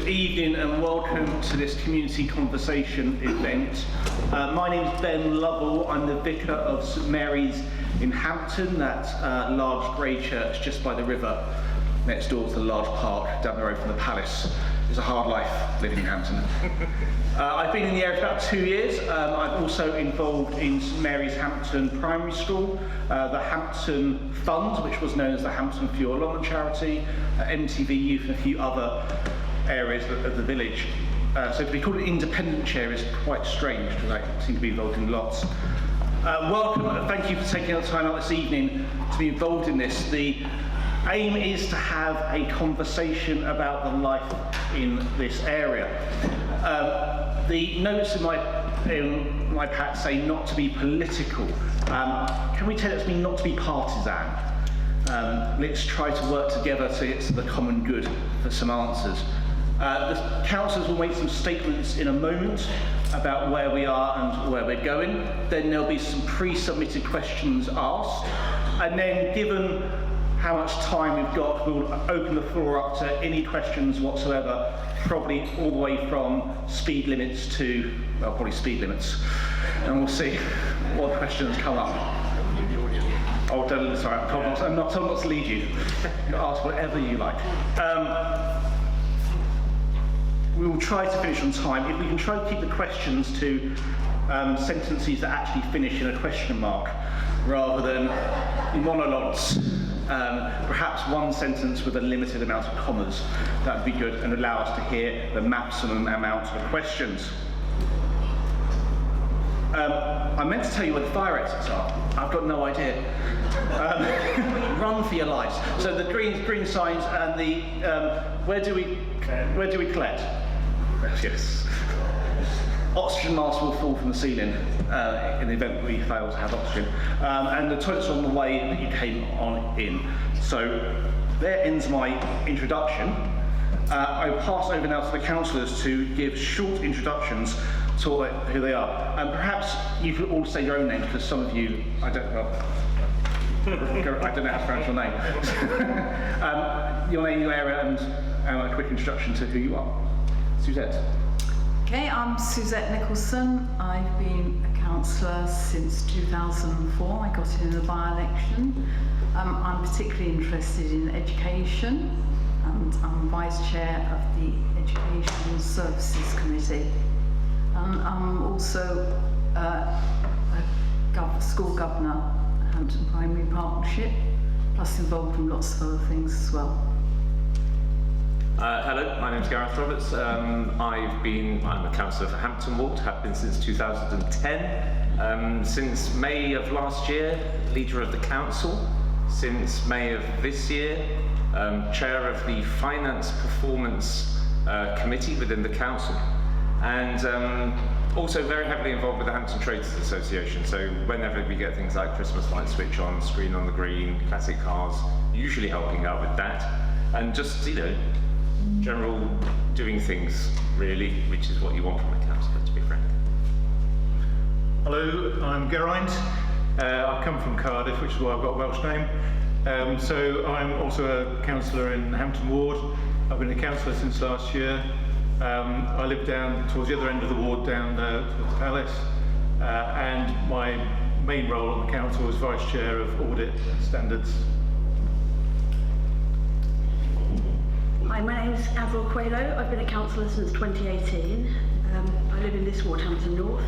Good evening and welcome to this community conversation event. My name is Ben Lovell. I'm the vicar of St Mary's in Hampton, that large grey church just by the river next door to the large park down the road from the palace. It's a hard life living in Hampton. I've been in the area for about 2 years. I'm also involved in St Mary's Hampton Primary School, the Hampton Fund, which was known as the Hampton Fuel Along charity, MTV Youth and a few other areas of the village. So to be called an independent chair is quite strange because I seem to be involved in lots. Welcome and thank you for taking the time out this evening to be involved in this. The aim is to have a conversation about the life in this area. The notes in my pack say not to be political. Can we tell it to mean not to be partisan? Let's try to work together to get to the common good for some answers. The councillors will make some statements in a moment about where we are and where we're going. Then there'll be some pre-submitted questions asked. And then given how much time we've got, we'll open the floor up to any questions whatsoever, probably all the way from speed limits to, well, probably speed limits. And we'll see what questions come up. Oh, sorry, I'm not told not to lead you. You can ask whatever you like. We will try to finish on time. If we can try to keep the questions to sentences that actually finish in a question mark, rather than monologues. Perhaps one sentence with a limited amount of commas. That would be good and allow us to hear the maximum amount of questions. I meant to tell you where the fire exits are. I've got no idea. Run for your lives. So the green signs and the where do we collect? Yes. Oxygen masks will fall from the ceiling in the event that we fail to have oxygen. And the toilets are on the way that you came on in. So there ends my introduction. I'll pass over now to the councillors to give short introductions to who they are. And perhaps you could all say your own names, because some of you, I don't know how to pronounce your name. Your name, your area, and a quick introduction to who you are. Suzette. Okay, I'm Suzette Nicholson. I've been a councillor since 2004. I got in a by-election. I'm particularly interested in education, and I'm vice chair of the Education Services Committee. I'm also a school governor at Hampton Primary Partnership, plus involved in lots of other things as well. Hello, my name is Gareth Roberts. I'm a councillor for Hampton Ward, have been since 2010. Since May of last year, leader of the council. Since May of this year, chair of the Finance Performance Committee within the council. And also very heavily involved with the Hampton Traders Association. So whenever we get things like Christmas lights switch on, screen on the green, classic cars, usually helping out with that. And just, general doing things, really, which is what you want from a councillor, to be frank. Hello, I'm Geraint. I come from Cardiff, which is why I've got a Welsh name. So I'm also a councillor in Hampton Ward. I've been a councillor since last year. I live down towards the other end of the ward, down towards the palace. And my main role on the council is vice chair of audit and standards. Hi, my name is Avril Coelho. I've been a councillor since 2018. I live in this ward, Hampton North.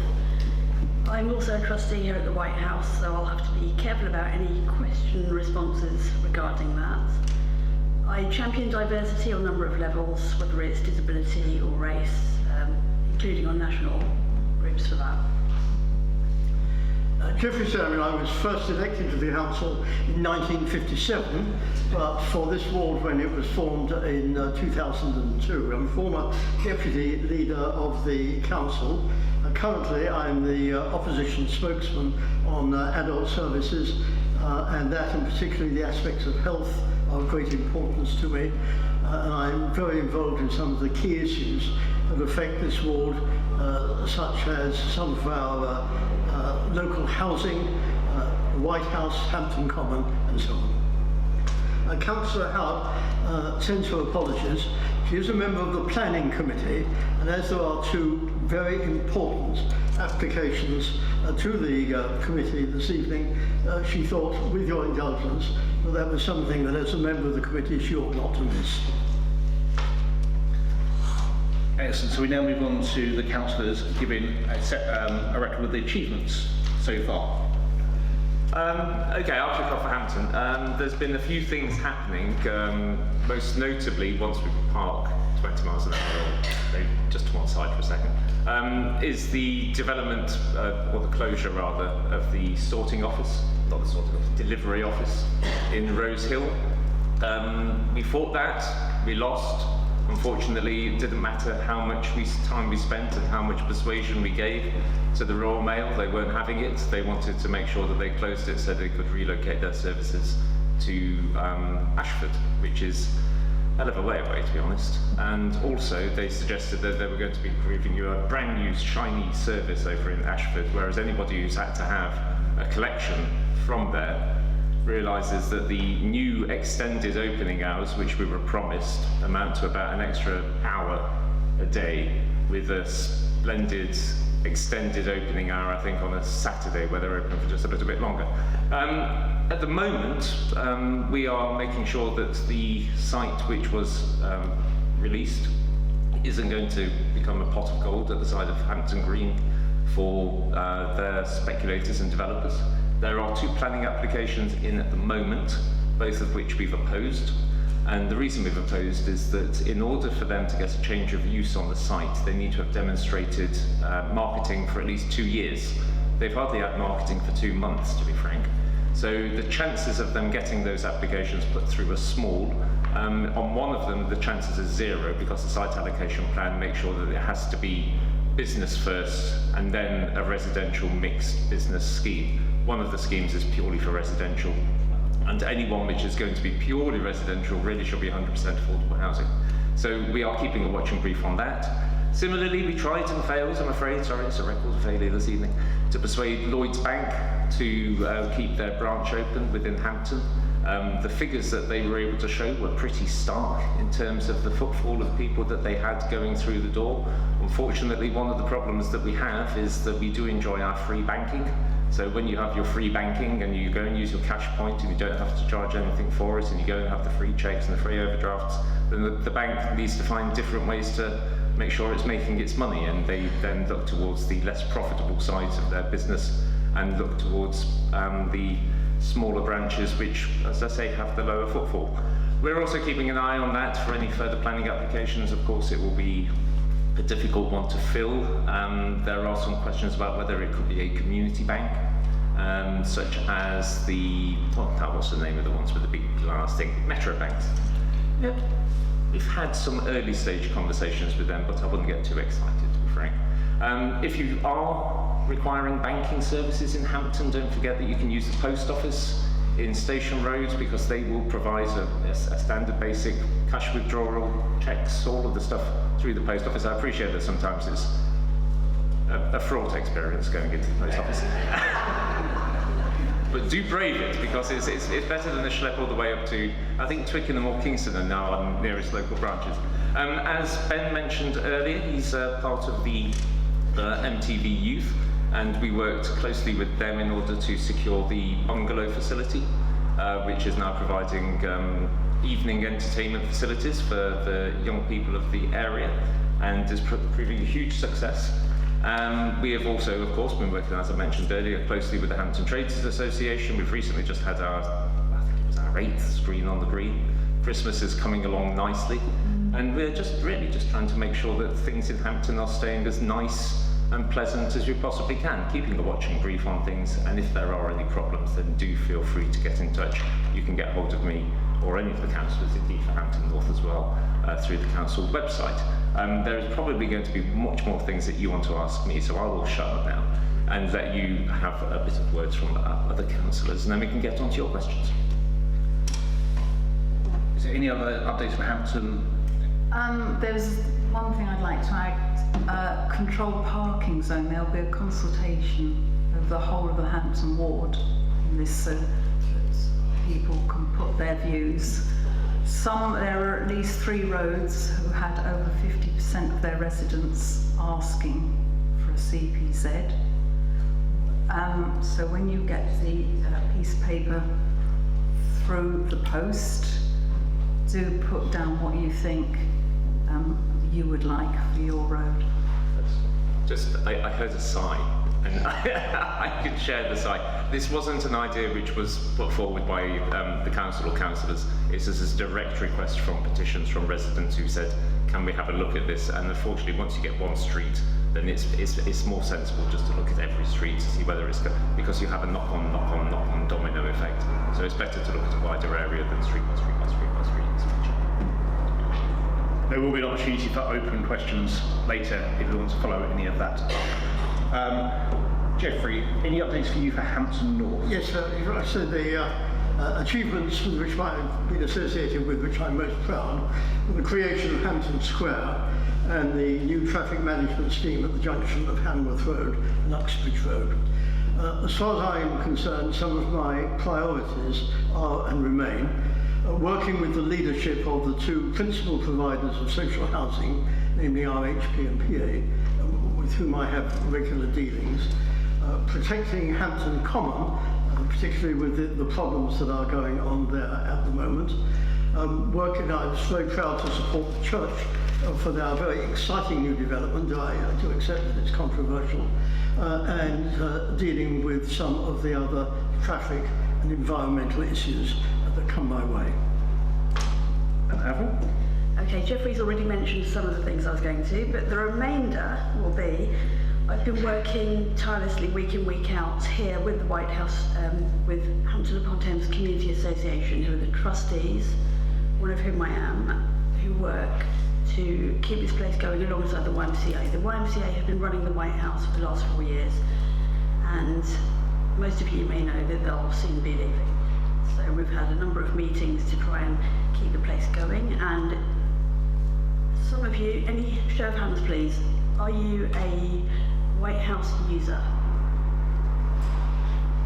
I'm also a trustee here at the White House, so I'll have to be careful about any question responses regarding that. I champion diversity on a number of levels, whether it's disability or race, including on national groups for that. Jeffrey Sermon, I was first elected to the council in 1957, but for this ward when it was formed in 2002. I'm a former deputy leader of the council. Currently I'm the opposition spokesman on adult services, and that and particularly the aspects of health are of great importance to me. And I'm very involved in some of the key issues that affect this ward, such as some of our local housing, the White House, Hampton Common, and so on. Councillor Howard sends her apologies. She is a member of the Planning Committee, and as there are two very important applications to the committee this evening, she thought, with your indulgence, that was something that as a member of the committee she ought not to miss. Excellent. So we now move on to the councillors giving a record of the achievements so far. Okay, I'll kick off for Hampton. There's been a few things happening, most notably once we park 20 miles an hour, or just to one side for a second, is the development, or the closure rather, of the sorting office, not the sorting office, delivery office in Rose Hill. We fought that, we lost. Unfortunately, it didn't matter how much time we spent and how much persuasion we gave to the Royal Mail. They weren't having it. They wanted to make sure that they closed it so they could relocate their services to Ashford, which is a hell of a way away, to be honest. And also, they suggested that they were going to be giving you a brand new, shiny service over in Ashford, whereas anybody who's had to have a collection from there realises that the new extended opening hours, which we were promised, amount to about an extra hour a day, with a splendid extended opening hour, I think, on a Saturday, where they're open for just a little bit longer. At the moment, we are making sure that the site which was released isn't going to become a pot of gold at the side of Hampton Green for their speculators and developers. There are 2 planning applications in at the moment, both of which we've opposed. And the reason we've opposed is that in order for them to get a change of use on the site, they need to have demonstrated marketing for at least 2 years. They've hardly had marketing for 2 months, to be frank. So the chances of them getting those applications put through are small. On one of them, the chances are 0, because the site allocation plan makes sure that it has to be business first and then a residential mixed business scheme. One of the schemes is purely for residential, and anyone which is going to be purely residential really should be 100% affordable housing. So we are keeping a watching brief on that. Similarly, we tried and failed, I'm afraid, sorry, it's a record of failure this evening, to persuade Lloyds Bank to keep their branch open within Hampton. The figures that they were able to show were pretty stark in terms of the footfall of people that they had going through the door. Unfortunately, one of the problems that we have is that we do enjoy our free banking. So when you have your free banking and you go and use your cash point and you don't have to charge anything for it, and you go and have the free checks and the free overdrafts, then the bank needs to find different ways to make sure it's making its money, and they then look towards the less profitable sides of their business and look towards the smaller branches which, as I say, have the lower footfall. We're also keeping an eye on that for any further planning applications. Of course, it will be a difficult one to fill. There are some questions about whether it could be a community bank, such as the, what's the name of the ones with the big glass thing? Metro banks. Yep. We've had some early stage conversations with them, but I wouldn't get too excited, to be frank. If you are requiring banking services in Hampton, don't forget that you can use the post office in Station Road, because they will provide a standard basic cash withdrawal, checks, all of the stuff through the post office. I appreciate that sometimes it's a fraught experience going into the post office. But do brave it, because it's better than the schlep all the way up to, I think, Twickenham or Kingston are now our nearest local branches. As Ben mentioned earlier, he's part of the MTV Youth, and we worked closely with them in order to secure the bungalow facility, which is now providing evening entertainment facilities for the young people of the area, and is proving a huge success. We have also, of course, been working, as I mentioned earlier, closely with the Hampton Traders Association. We've recently just had I think it was our 8th screen on the green. Christmas is coming along nicely, and we're really just trying to make sure that things in Hampton are staying as nice and pleasant as we possibly can, keeping a watching brief on things, and if there are any problems, then do feel free to get in touch. You can get hold of me or any of the councillors, indeed for Hampton North as well, through the council website. There is probably going to be much more things that you want to ask me, so I will shut up now and let you have a bit of words from other councillors, and then we can get on to your questions. Is there any other updates for Hampton? There's one thing I'd like to add. Controlled parking zone. There'll be a consultation of the whole of the Hampton ward in this, so that people can put their views There are at least 3 roads who had over 50% of their residents asking for a CPZ. So when you get the piece of paper through the post, do put down what you think you would like for your road. I heard a sigh, and I could share the sigh. This wasn't an idea which was put forward by the council or councillors. It's just a direct request from petitions from residents who said, can we have a look at this? And unfortunately, once you get one street, then it's more sensible just to look at every street to see whether it's because you have a knock-on domino effect. So it's better to look at a wider area than street by street by street by street. There will be an opportunity for open questions later if you want to follow any of that. Geoffrey, any updates for you for Hampton North? Yes, so the achievements with which I've been associated with, which I'm most proud, were the creation of Hampton Square and the new traffic management scheme at the junction of Hanworth Road and Uxbridge Road. As far as I'm concerned, some of my priorities are and remain working with the leadership of the 2 principal providers of social housing, namely RHP and PA, with whom I have regular dealings, protecting Hampton Common, particularly with the problems that are going on there at the moment. I'm very proud to support the church for their very exciting new development. I do accept that it's controversial, and dealing with some of the other traffic and environmental issues that come my way. And Avril? Okay, Geoffrey's already mentioned some of the things I was going to, but the remainder will be, I've been working tirelessly week in, week out here with the White House, with Hampton upon Thames Community Association, who are the trustees, one of whom I am, who work to keep this place going alongside the YMCA. The YMCA have been running the White House for the last 4 years, and most of you may know that they'll soon be leaving. So we've had a number of meetings to try and keep the place going, and some of you, any show of hands please, are you a White House user?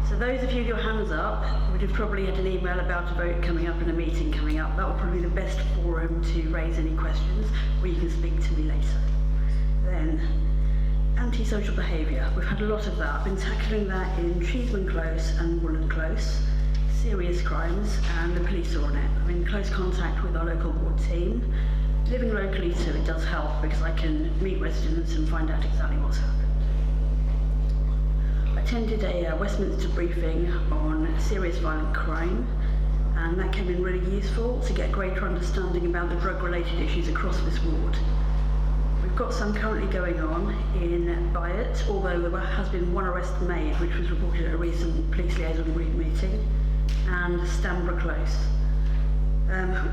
So those of you with your hands up would have probably had an email about a vote coming up and a meeting coming up. That will probably be the best forum to raise any questions, or you can speak to me later. Then, antisocial behaviour. We've had a lot of that. I've been tackling that in Cheeseman Close and Woollen Close. Serious crimes, and the police are on it. I'm in close contact with our local ward team. Living locally too, it does help because I can meet residents and find out exactly what's happened. I attended a Westminster briefing on serious violent crime, and that came in really useful to get greater understanding about the drug-related issues across this ward. We've got some currently going on in Byett, although there has been 1 arrest made, which was reported at a recent police liaison group meeting, and Stanborough Close.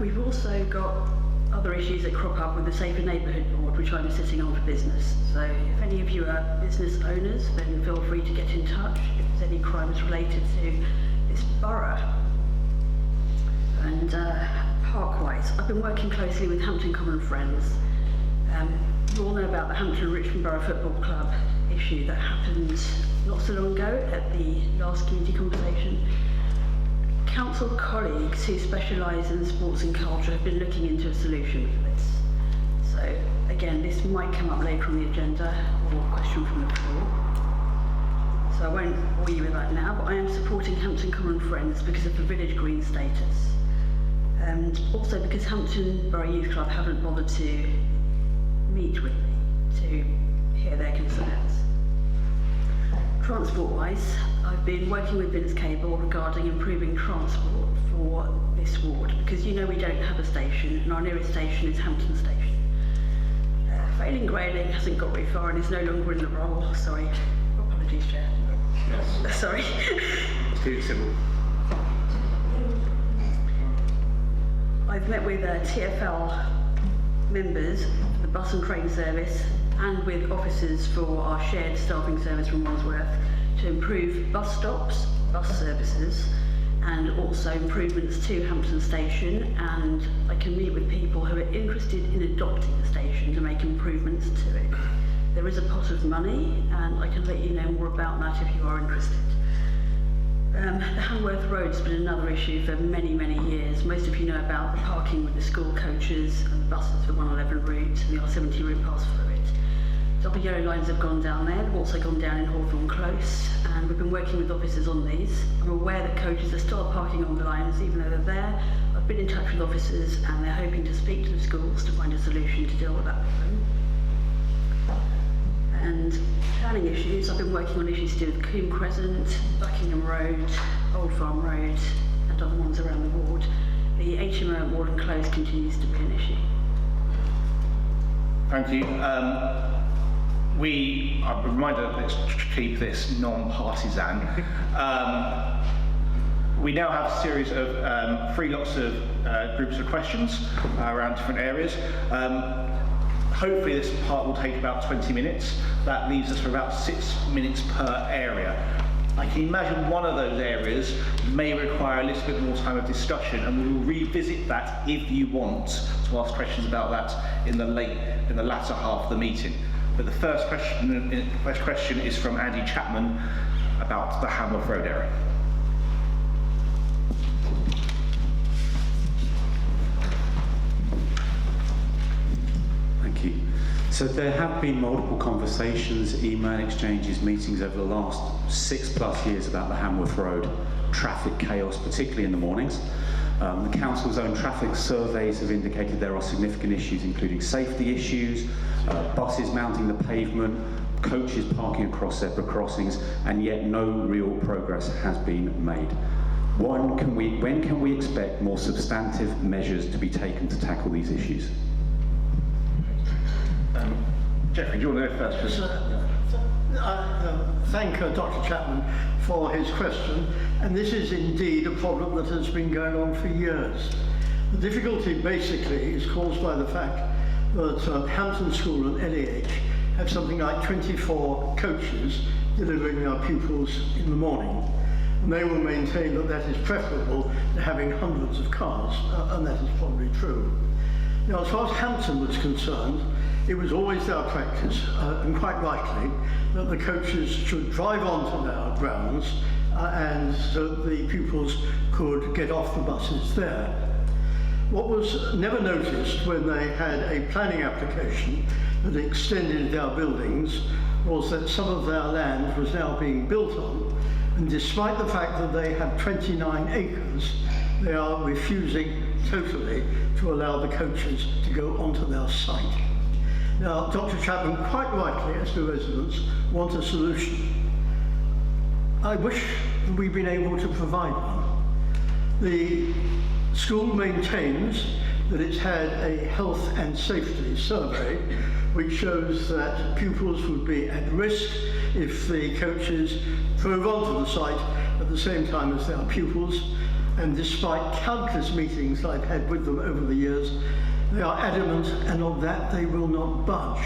We've also got other issues that crop up with the Safer Neighbourhood Board, which I'm sitting on for business. So if any of you are business owners, then feel free to get in touch if there's any crimes related to this borough. And park-wise, I've been working closely with Hampton Common Friends. You all know about the Hampton Richmond Borough Football Club issue that happened not so long ago at the last community conversation. Council colleagues who specialise in sports and culture have been looking into a solution for this. So again, this might come up later on the agenda or a question from the floor. So I won't bore you with that now, but I am supporting Hampton Common Friends because of the village green status. And also because Hampton Borough Youth Club haven't bothered to meet with me to hear their concerns. Transport-wise, I've been working with Vince Cable regarding improving transport for this ward, because you know we don't have a station, and our nearest station is Hampton Station. Failing Grayling hasn't got very far and is no longer in the role. Sorry. Apologies, Chair. Yes. Sorry. Too simple. I've met with TfL members for the bus and train service and with officers for our shared staffing service from Wandsworth to improve bus stops, bus services, and also improvements to Hampton Station, and I can meet with people who are interested in adopting the station to make improvements to it. There is a pot of money, and I can let you know more about that if you are interested. The Hanworth Road's been another issue for many, many years. Most of you know about the parking with the school coaches and the buses for 111 route and the R70 route pass through it. Double yellow lines have gone down there, they've also gone down in Hawthorne Close, and we've been working with officers on these. I'm aware that coaches are still parking on the lines even though they're there. I've been in touch with officers and they're hoping to speak to the schools to find a solution to deal with that problem. And planning issues, I've been working on issues to do with Coombe Crescent, Buckingham Road, Old Farm Road, and other ones around the ward. The HMO at Warden Close continues to be an issue. Thank you. I'm reminded, let's keep this non-partisan. We now have a series of 3 lots of groups of questions around different areas. Hopefully this part will take about 20 minutes. That leaves us for about 6 minutes per area. I can imagine one of those areas may require a little bit more time of discussion, and we will revisit that if you want to ask questions about that in the latter half of the meeting. But the first question is from Andy Chapman about the Hanworth Road area. Thank you. So there have been multiple conversations, email exchanges, meetings over the last 6+ years about the Hanworth Road traffic chaos, particularly in the mornings. The council's own traffic surveys have indicated there are significant issues, including safety issues, buses mounting the pavement, coaches parking across zebra crossings, and yet no real progress has been made. When can we expect more substantive measures to be taken to tackle these issues? Jeffrey, do you want to go first? Thank Dr. Chapman for his question, and this is indeed a problem that has been going on for years. The difficulty basically is caused by the fact that Hampton School and LEH have something like 24 coaches delivering our pupils in the morning, and they will maintain that that is preferable to having hundreds of cars, and that is probably true. Now, as far as Hampton was concerned, it was always their practice, and quite rightly, that the coaches should drive onto their grounds and so the pupils could get off the buses there. What was never noticed when they had a planning application that extended their buildings was that some of their land was now being built on, and despite the fact that they have 29 acres, they are refusing totally to allow the coaches to go onto their site. Now, Dr. Chapman, quite rightly, as the residents, want a solution. I wish that we'd been able to provide one. The school maintains that it's had a health and safety survey which shows that pupils would be at risk if the coaches drove onto the site at the same time as their pupils, and despite countless meetings I've had with them over the years, they are adamant, and on that they will not budge.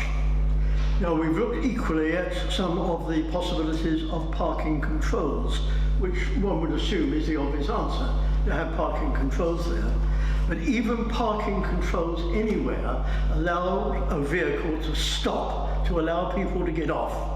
Now, we've looked equally at some of the possibilities of parking controls, which one would assume is the obvious answer, to have parking controls there. But even parking controls anywhere allow a vehicle to stop to allow people to get off.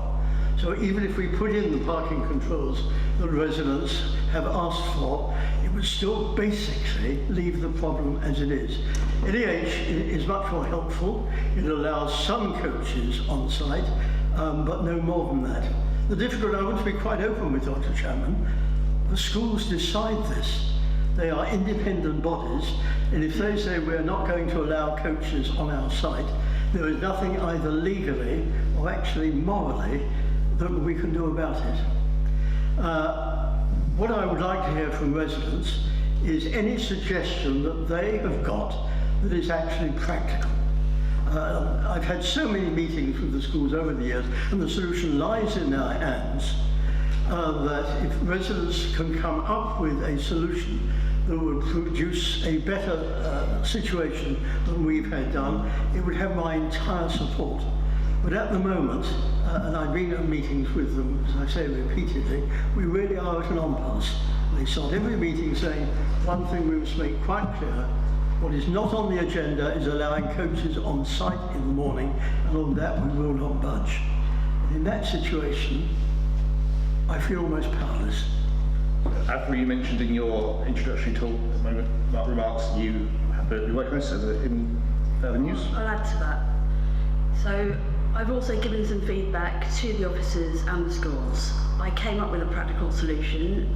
So even if we put in the parking controls that residents have asked for, it would still basically leave the problem as it is. LEH is much more helpful. It allows some coaches on site, but no more than that. The difficult, I want to be quite open with Dr. Chapman, the schools decide this. They are independent bodies, and if they say we're not going to allow coaches on our site, there is nothing either legally or actually morally that we can do about it. What I would like to hear from residents is any suggestion that they have got that is actually practical. I've had so many meetings with the schools over the years, and the solution lies in their hands, that if residents can come up with a solution that would produce a better situation than we've had done, it would have my entire support. But at the moment, and I've been at meetings with them, as I say repeatedly, we really are at an impasse. They start every meeting saying, one thing we must make quite clear, what is not on the agenda is allowing coaches on site in the morning, and on that we will not budge. And in that situation, I feel almost powerless. As you mentioned in your introductory remarks, you have been working on this in further news. I'll add to that. So I've also given some feedback to the officers and the schools. I came up with a practical solution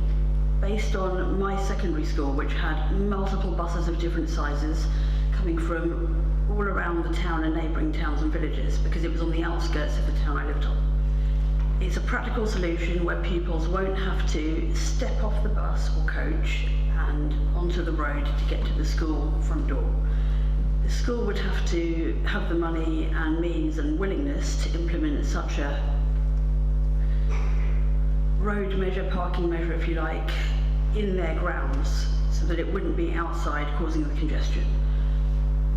based on my secondary school, which had multiple buses of different sizes coming from all around the town and neighbouring towns and villages, because it was on the outskirts of the town I lived on. It's a practical solution where pupils won't have to step off the bus or coach and onto the road to get to the school front door. The school would have to have the money and means and willingness to implement such a road measure, parking measure if you like, in their grounds so that it wouldn't be outside causing the congestion.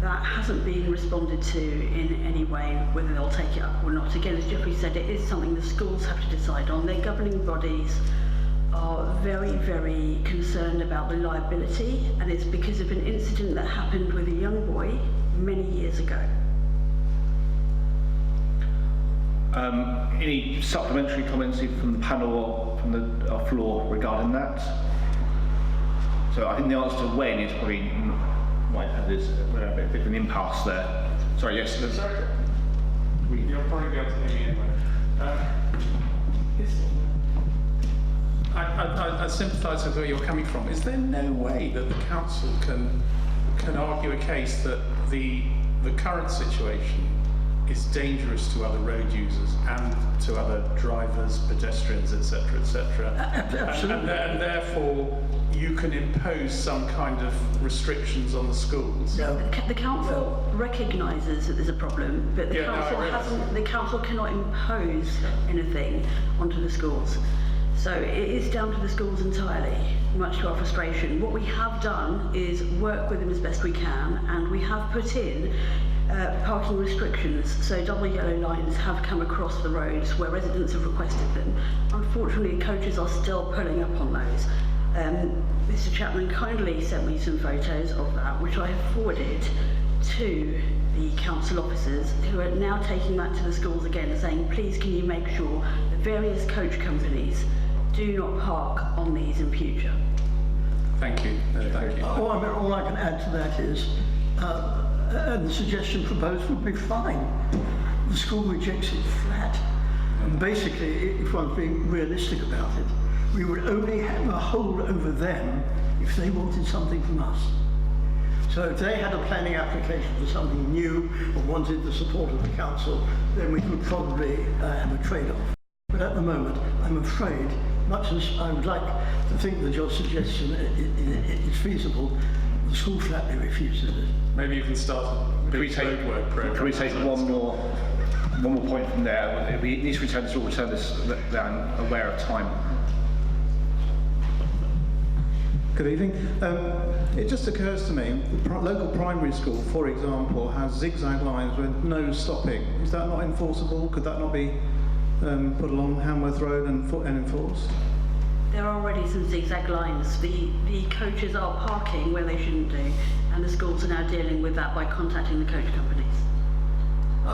That hasn't been responded to in any way, whether they'll take it up or not. Again, as Jeffrey said, it is something the schools have to decide on. Their governing bodies are very, very concerned about the liability, and it's because of an incident that happened with a young boy many years ago. Any supplementary comments either from the panel or from the floor regarding that? So I think the answer to when is probably might have this a bit of an impasse there. Sorry, yes. Sorry. You'll probably be able to hear me anyway. I sympathise with where you're coming from. Is there no way that the council can argue a case that the current situation is dangerous to other road users and to other drivers, pedestrians, etc., etc., Absolutely. and therefore you can impose some kind of restrictions on the schools? No. The council recognises that there's a problem, but the Yeah, no, I council realise. hasn't. The council cannot impose anything onto the schools. So it is down to the schools entirely, much to our frustration. What we have done is work with them as best we can, and we have put in parking restrictions. So double yellow lines have come across the roads where residents have requested them. Unfortunately, coaches are still pulling up on those. Mr. Chapman kindly sent me some photos of that, which I have forwarded to the council officers, who are now taking that to the schools again and saying, please can you make sure that various coach companies do not park on these in future. Thank you. Thank you. All I can add to that is, the suggestion proposed would be fine. The school rejects it flat. And basically, if one's being realistic about it, we would only have a hold over them if they wanted something from us. So if they had a planning application for something new or wanted the support of the council, then we could probably have a trade-off. But at the moment, I'm afraid, much as I would like to think that your suggestion is feasible, the school flatly refuses it. Maybe you can start a Can we big take roadwork program. Can we take one more point from there? We need to return this. I'm aware of time. Good evening. It just occurs to me, the local primary school, for example, has zigzag lines with no stopping. Is that not enforceable? Could that not be put along Hamworth Road and enforced? There are already some zigzag lines. The coaches are parking where they shouldn't do, and the schools are now dealing with that by contacting the coach companies. The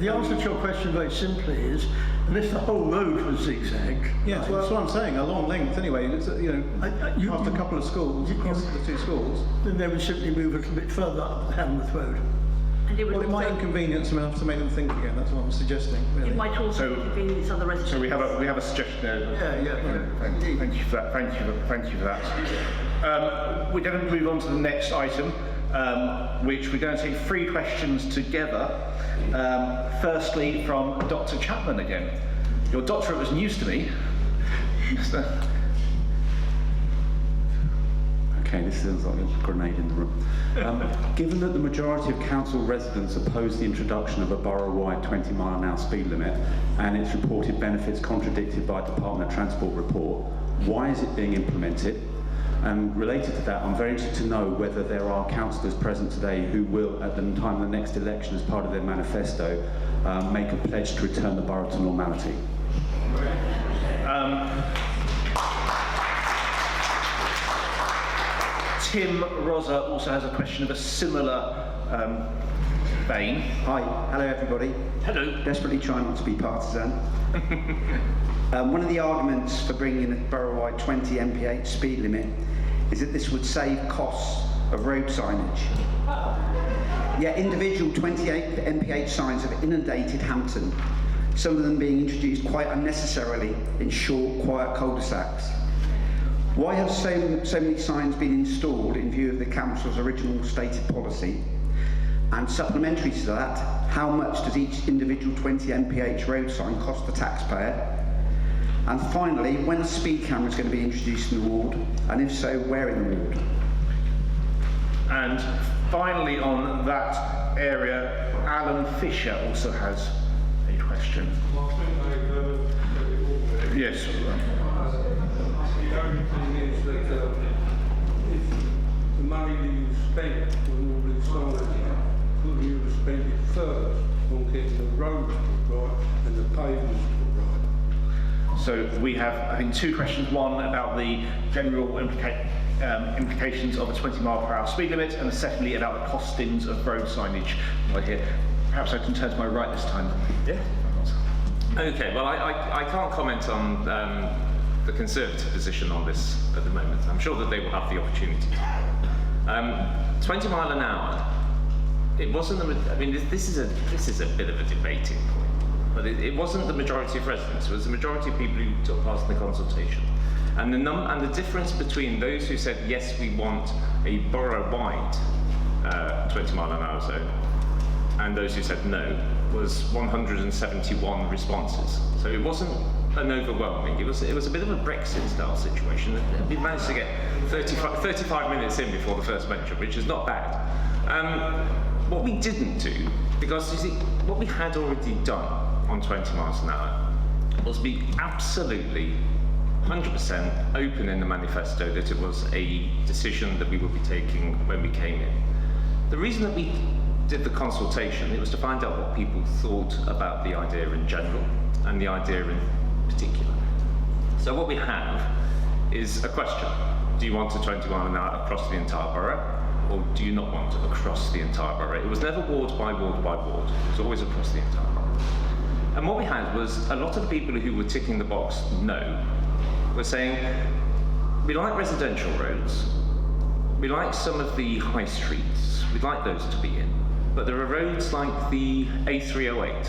answer to your question very simply is, unless the whole road was zigzag. Yes, well, that's what I'm saying, a long length anyway. It's, after a couple of schools, across the two schools. Then they would simply move a little bit further up Hamworth Road. And it would Well, it might also- inconvenience them enough to make them think again. That's what I'm suggesting. Really. It might also inconvenience other residents. So we have a suggestion there. Thank you for that. Thank you for that. We're going to move on to the next item, which we're going to take 3 questions together. Firstly, from Dr. Chapman again. Your doctorate was news to me. Okay, this sounds like a grenade in the room. Given that the majority of council residents oppose the introduction of a borough-wide 20-mile-an-hour speed limit and its reported benefits contradicted by Department of Transport report, why is it being implemented? And related to that, I'm very interested to know whether there are councillors present today who will, at the time of the next election, as part of their manifesto, make a pledge to return the borough to normality. Tim Rosa also has a question of a similar Bain. Hi, hello everybody. Hello. Desperately trying not to be partisan. One of the arguments for bringing in a borough-wide 20 mph speed limit is that this would save costs of road signage. Yet individual 28 mph signs have inundated Hampton, some of them being introduced quite unnecessarily in short, quiet cul-de-sacs. Why have so many signs been installed in view of the council's original stated policy? And supplementary to that, how much does each individual 20 mph road sign cost the taxpayer? And finally, when are speed cameras going to be introduced in the ward? And if so, where in the ward? And finally on that area, Alan Fisher also has a question. Yes. The only thing is that if the money that you spent on all these signs, could you have spent it first on getting the roads put right and the pavements put right? So we have, I think, two questions. One about the general implications of a 20-mile-per-hour speed limit, and secondly about the costings of road signage right here. Perhaps I can turn to my right this time. Yeah. Okay, well, I can't comment on the Conservative position on this at the moment. I'm sure that they will have the opportunity to. 20 mile an hour, it wasn't I mean, this is a bit of a debating point, but it wasn't the majority of residents. It was the majority of people who took part in the consultation. And the difference between those who said, yes, we want a borough-wide 20 mile an hour zone, and those who said no, was 171 responses. So it wasn't an overwhelming, it was a bit of a Brexit-style situation. We managed to get 35 minutes in before the first mention, which is not bad. What we didn't do, because you see, what we had already done on 20 miles an hour was be absolutely 100% open in the manifesto that it was a decision that we would be taking when we came in. The reason that we did the consultation, it was to find out what people thought about the idea in general and the idea in particular. So what we have is a question. Do you want a 20 mile an hour across the entire borough, or do you not want it across the entire borough? It was never ward by ward by ward. It was always across the entire borough. And what we had was a lot of the people who were ticking the box no were saying, we like residential roads, we like some of the high streets, we'd like those to be in, but there are roads like the A308,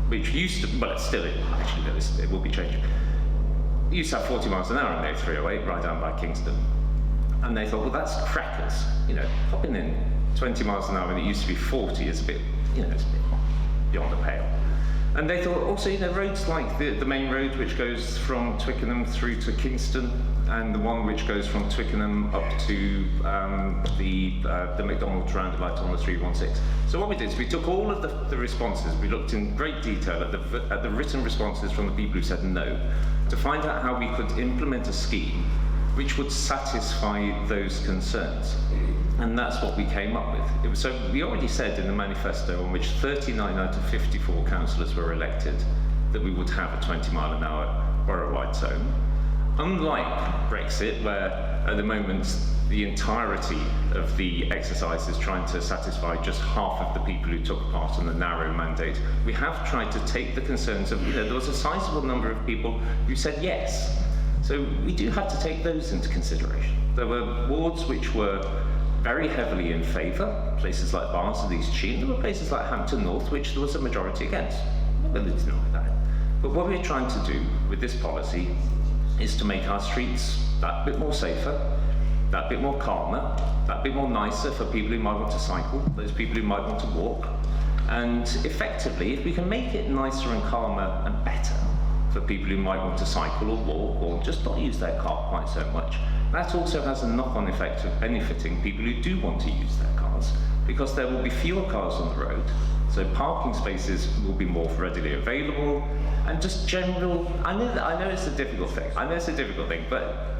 which used to, well, it's still, actually no, it will be changing. It used to have 40 miles an hour on the A308 right down by Kingston. And they thought, well, that's crackers. You know, popping in 20 miles an hour when it used to be 40 is a bit, you know, it's a bit beyond the pale. And they thought also, you know, roads like the main road which goes from Twickenham through to Kingston, and the one which goes from Twickenham up to the McDonald's roundabout on the 316. So what we did is we took all of the responses, we looked in great detail at the written responses from the people who said no, to find out how we could implement a scheme which would satisfy those concerns. And that's what we came up with. So we already said in the manifesto, on which 39 out of 54 councillors were elected, that we would have a 20 mile an hour borough-wide zone. Unlike Brexit, where at the moment the entirety of the exercise is trying to satisfy just half of the people who took part in the narrow mandate, we have tried to take the concerns of, you know, there was a sizable number of people who said yes. So we do have to take those into consideration. There were wards which were very heavily in favour, places like Barnsley, East Sheen. There were places like Hampton North, which there was a majority against. Well, it's not that. But what we're trying to do with this policy is to make our streets that bit more safer, that bit more calmer, that bit more nicer for people who might want to cycle, those people who might want to walk. And effectively, if we can make it nicer and calmer and better for people who might want to cycle or walk or just not use their car quite so much, that also has a knock-on effect of benefiting people who do want to use their cars, because there will be fewer cars on the road, so parking spaces will be more readily available, and just general, I know it's a difficult thing, but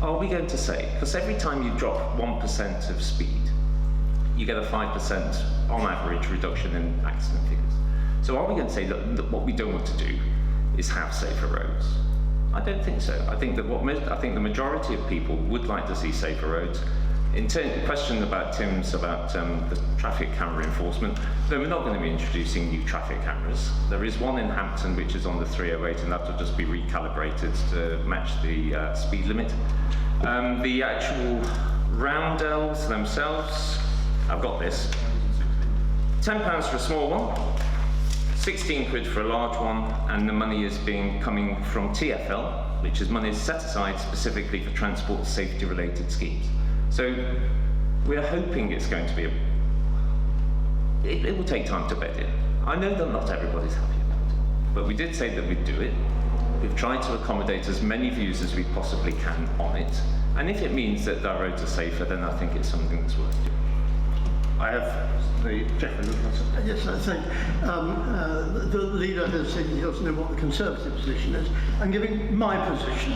are we going to say, because every time you drop 1% of speed, you get a 5% on average reduction in accident figures. So are we going to say that what we don't want to do is have safer roads? I don't think so. I think that the majority of people would like to see safer roads. question about Tim's about the traffic camera enforcement, no, we're not going to be introducing new traffic cameras. There is one in Hampton which is on the 308, and that will just be recalibrated to match the speed limit. The actual roundels themselves, I've got this. £10 for a small one, 16 quid for a large one, and the money is coming from TfL, which is money set aside specifically for transport safety related schemes. So we're hoping it's going to be it will take time to bed in. I know that not everybody's happy about it, but we did say that we'd do it. We've tried to accommodate as many views as we possibly can on it, and if it means that our roads are safer, then I think it's something that's worth doing. I have the Jeffrey. Yes, I think the leader has said he doesn't know what the Conservative position is. I'm giving my position.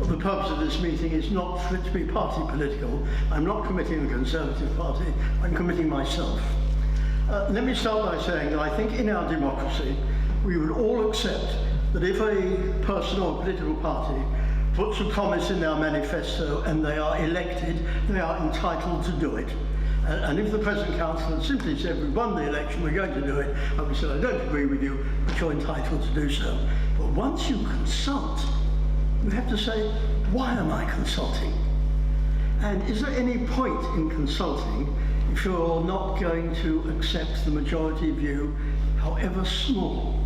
The purpose of this meeting is not for it to be party political. I'm not committing the Conservative Party, I'm committing myself. Let me start by saying that I think in our democracy we would all accept that if a person or a political party puts a promise in their manifesto and they are elected, they are entitled to do it. And if the present councillor simply said, we won the election, we're going to do it, I would say, I don't agree with you, but you're entitled to do so. But once you consult, you have to say, why am I consulting? And is there any point in consulting if you're not going to accept the majority view, however small?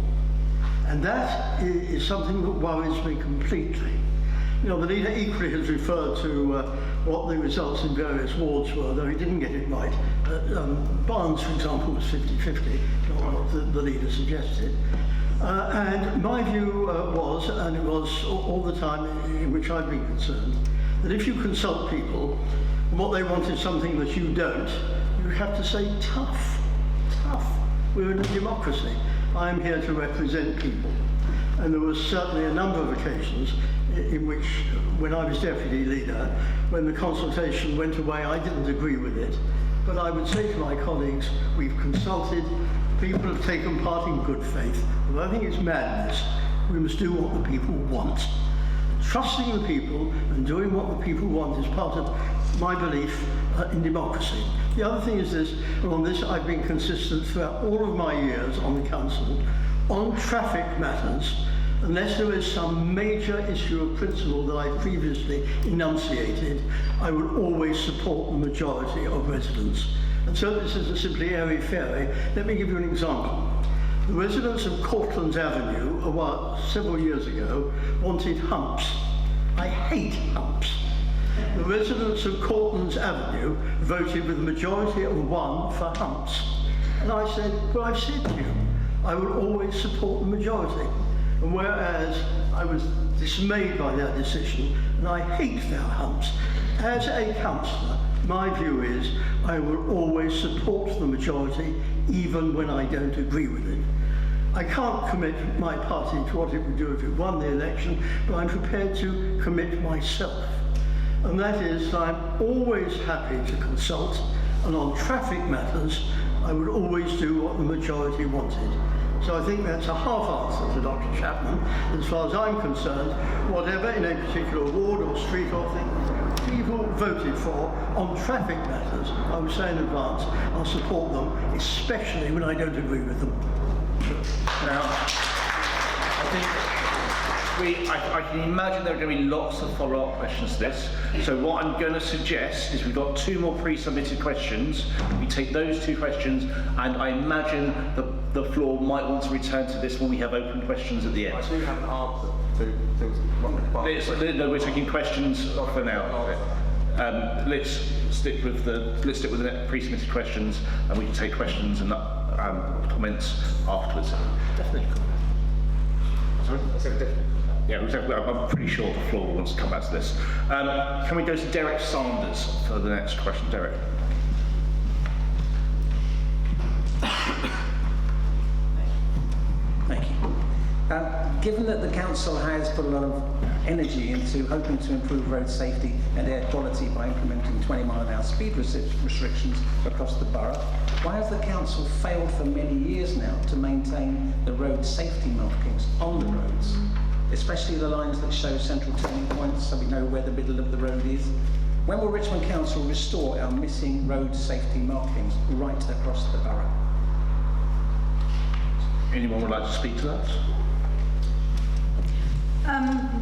And that is something that worries me completely. You know, the leader equally has referred to what the results in various wards were, though he didn't get it right. Barnes, for example, was 50-50, not what the leader suggested. And my view was, and it was all the time in which I've been concerned, that if you consult people, and what they want is something that you don't, you have to say tough, tough. We're in a democracy. I'm here to represent people. And there was certainly a number of occasions in which, when I was deputy leader, when the consultation went away, I didn't agree with it. But I would say to my colleagues, we've consulted, people have taken part in good faith, but I think it's madness. We must do what the people want. Trusting the people and doing what the people want is part of my belief in democracy. The other thing is this, and on this I've been consistent throughout all of my years on the council, on traffic matters, unless there is some major issue of principle that I previously enunciated, I would always support the majority of residents. And so this isn't simply airy-fairy. Let me give you an example. The residents of Cortlands Avenue, several years ago, wanted humps. I hate humps. The residents of Cortlands Avenue voted with a majority of 1 for humps. And I said, well, I've said to you, I will always support the majority. And whereas I was dismayed by their decision, and I hate their humps, as a councillor, my view is I will always support the majority, even when I don't agree with it. I can't commit my party to what it would do if it won the election, but I'm prepared to commit myself. And that is, I'm always happy to consult, and on traffic matters, I would always do what the majority wanted. So I think that's a half answer to Dr. Chapman. As far as I'm concerned, whatever in a particular ward or street or thing people voted for on traffic matters, I would say in advance, I'll support them, especially when I don't agree with them. Now, I can imagine there are going to be lots of follow-up questions to this. So what I'm going to suggest is we've got 2 more pre-submitted questions. We take those 2 questions, and I imagine the floor might want to return to this when we have open questions at the end. I do have an answer to one. No, we're taking questions for now. Let's stick with the pre-submitted questions, and we can take questions and comments afterwards. Definitely. Sorry? I said definitely. Yeah, I'm pretty sure the floor wants to come back to this. Can we go to Derek Sanders for the next question? Derek. Thank you. Given that the council has put a lot of energy into hoping to improve road safety and air quality by implementing 20-mile-an-hour speed restrictions across the borough, why has the council failed for many years now to maintain the road safety markings on the roads, especially the lines that show central turning points so we know where the middle of the road is? When will Richmond Council restore our missing road safety markings right across the borough? Anyone would like to speak to that?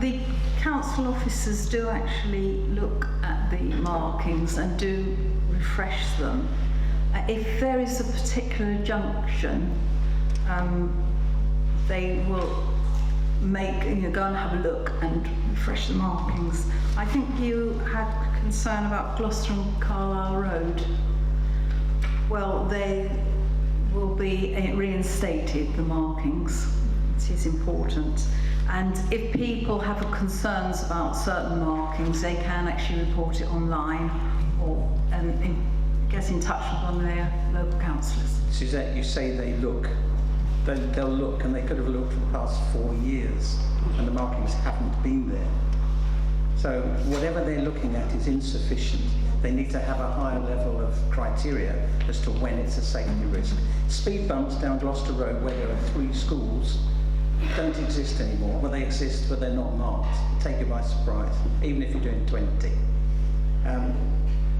The council officers do actually look at the markings and do refresh them. If there is a particular junction, they will go and have a look and refresh the markings. I think you had concern about Gloucester and Carlisle Road. Well, they will be reinstated, the markings. It is important. And if people have concerns about certain markings, they can actually report it online or get in touch with one of their local councillors. Suzette, you say they look. They'll look, and they could have looked for the past 4 years, and the markings haven't been there. So whatever they're looking at is insufficient. They need to have a higher level of criteria as to when it's a safety risk. Speed bumps down Gloucester Road, where there are 3 schools, don't exist anymore. Well, they exist, but they're not marked. Take you by surprise, even if you're doing 20.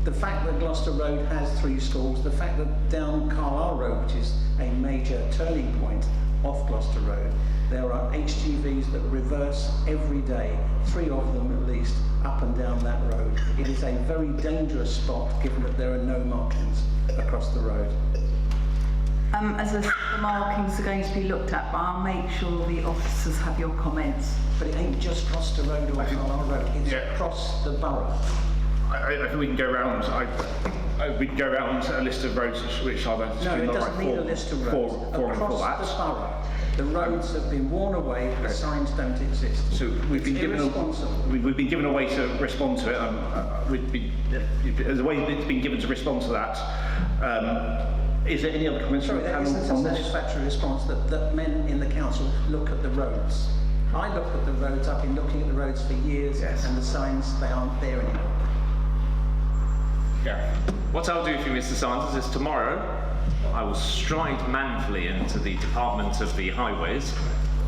The fact that Gloucester Road has 3 schools, the fact that down Carlisle Road, which is a major turning point off Gloucester Road, there are HGVs that reverse every day, 3 of them at least, up and down that road. It is a very dangerous spot, given that there are no markings across the road. As I said, the markings are going to be looked at, but I'll make sure the officers have your comments. But it ain't just Gloucester Road or Carlisle Road, it's across the borough. I think we can go around. We can go around a list of roads which are the No, it doesn't need a list of roads. Across the borough, the roads have been worn away, the signs don't exist. So we've been given a way to respond to it. As a way it's been given to respond to that. Is there any other comments from the there panel isn't on a this? satisfactory response that men in the council look at the roads. I look at the roads, I've been looking at the roads for years, and the signs, they aren't there anymore. Yeah. What I'll do for you, Mr. Sanders, is tomorrow I will stride manfully into the Department of the Highways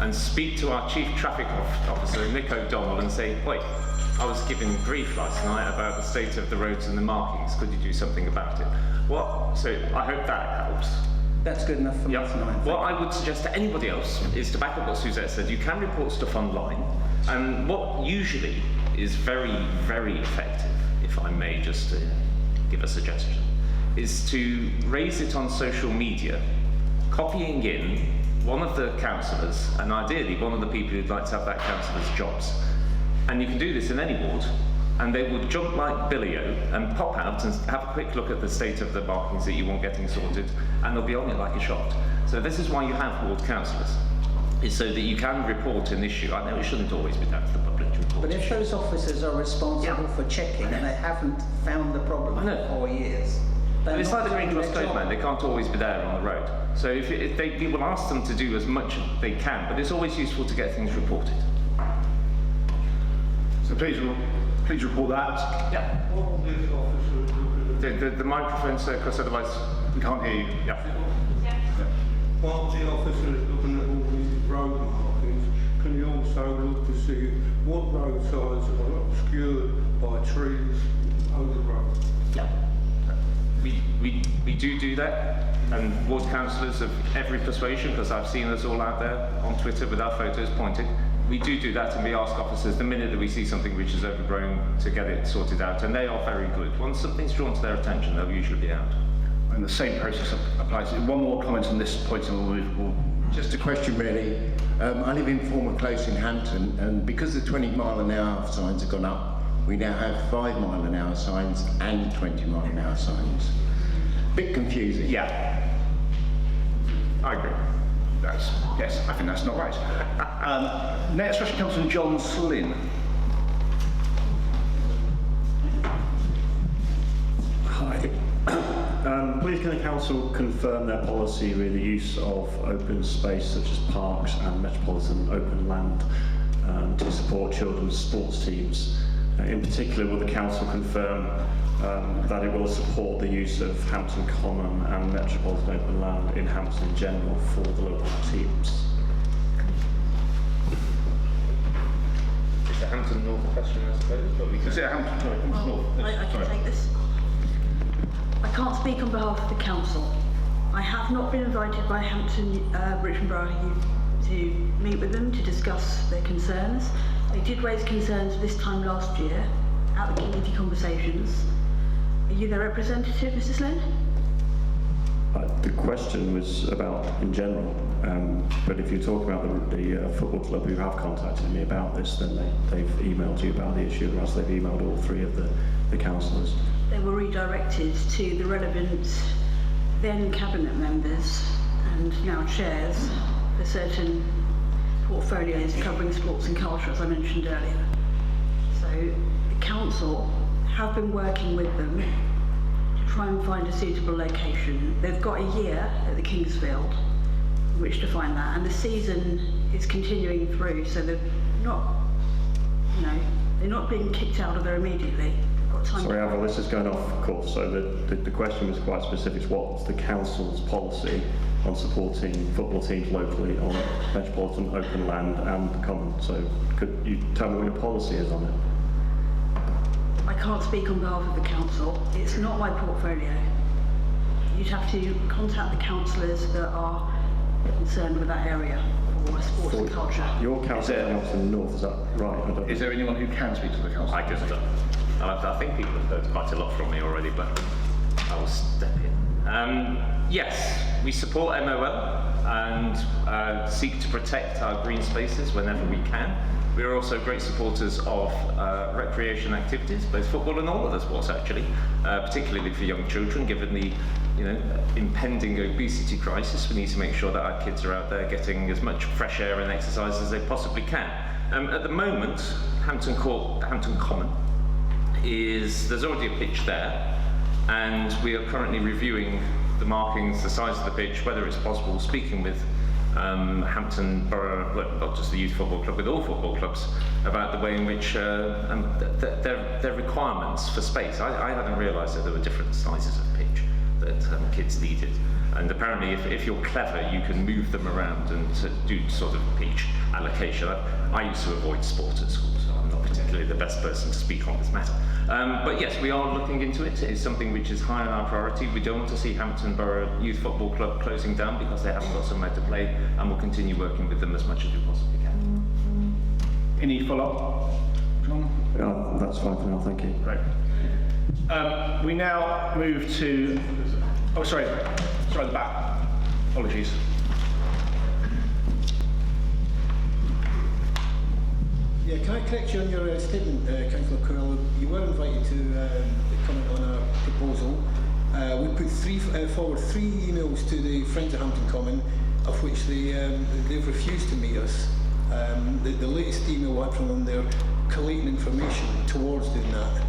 and speak to our Chief Traffic Officer, Nick O'Donnell, and say, wait, I was given grief last night about the state of the roads and the markings. Could you do something about it? So I hope that helps. That's good enough for me tonight. What I would suggest to anybody else is to back up what Suzette said. You can report stuff online, and what usually is very, very effective, if I may just give a suggestion, is to raise it on social media, copying in one of the councillors, and ideally one of the people who'd like to have that councillor's jobs. And you can do this in any ward, and they will jump like Billio and pop out and have a quick look at the state of the markings that you want getting sorted, and they'll be on it like a shot. So this is why you have ward councillors, is so that you can report an issue. I know it shouldn't always be down to the public to report. But if those officers are responsible for checking and they haven't found the problem for 4 years, But it's like the Green Cross Code, man. They can't always be there on the road. So if we will ask them to do as much as they can, but it's always useful to get things reported. So please report that. Yeah. What will this officer look at? The microphone, sir, because otherwise We can't hear you. Yeah. While the officer is looking at all these road markings, can you also look to see what road sides are obscured by trees over the road? Yeah. We do that, and ward councillors of every persuasion, because I've seen us all out there on Twitter with our photos pointed, we do that, and we ask officers the minute that we see something which is overgrown to get it sorted out, and they are very good. Once something's drawn to their attention, they'll usually be out. And the same process applies. One more comment on this point, and we'll move. Just a question, really. I live in former Close in Hampton, and because the 20-mile-an-hour signs have gone up, we now have 5-mile-an-hour signs and 20-mile-an-hour signs. Bit confusing. Yeah, I agree. Yes, I think that's not right. Next question comes from John Slynn. Hi. Please can the council confirm their policy with the use of open space such as parks and metropolitan open land to support children's sports teams? In particular, will the council confirm that it will support the use of Hampton Common and metropolitan open land in Hampton in general for the local teams? Is it Hampton Hampton North question, I suppose, but we can... Is it Hampton North? I can take this. I can't speak on behalf of the council. I have not been invited by Hampton Richmond Borough Youth to meet with them to discuss their concerns. They did raise concerns this time last year at the community conversations. Are you their representative, Mrs. Lynn? The question was about in general, but if you're talking about the football club who have contacted me about this, then they've emailed you about the issue, or else they've emailed all three of the councillors. They were redirected to the relevant then cabinet members and now chairs for certain portfolios covering sports and culture, as I mentioned earlier. So the council have been working with them to try and find a suitable location. They've got a year at the Kingsfield in which to find that, and the season is continuing through, so they're not, they're not being kicked out of there immediately. Sorry, Avril, this is going off course. So the question was quite specific. What's the council's policy on supporting football teams locally on metropolitan open land and the common? So could you tell me what your policy is on it? I can't speak on behalf of the council. It's not my portfolio. You'd have to contact the councillors that are concerned with that area for sports and culture. Your council in Hampton North, is that right? Is there anyone who can speak to the council? I just don't. I think people have heard quite a lot from me already, but I will step in. Yes, we support MOL and seek to protect our green spaces whenever we can. We are also great supporters of recreation activities, both football and all other sports actually, particularly for young children, given the impending obesity crisis. We need to make sure that our kids are out there getting as much fresh air and exercise as they possibly can. At the moment, Hampton Common there's already a pitch there, and we are currently reviewing the markings, the size of the pitch, whether it's possible, speaking with Hampton Borough, well, not just the youth football club, with all football clubs, about the way in which their requirements for space. I hadn't realised that there were different sizes of pitch that kids needed, and apparently if you're clever you can move them around and to do sort of pitch allocation. I used to avoid sport at school, so I'm not particularly the best person to speak on this matter. But yes, we are looking into it. It's something which is high on our priority. We don't want to see Hampton Borough Youth Football Club closing down because they haven't got somewhere to play, and we'll continue working with them as much as we possibly can. Any follow-up, John? Yeah, that's fine for now, thank you. Great. We now move to... Oh, sorry, at the back. Apologies. Yeah, can I correct you on your statement, Councillor Coelho? You were invited to comment on our proposal. We put forward three emails to the Friends of Hampton Common, of which they've refused to meet us. The latest email went from them, they're collating information towards doing that.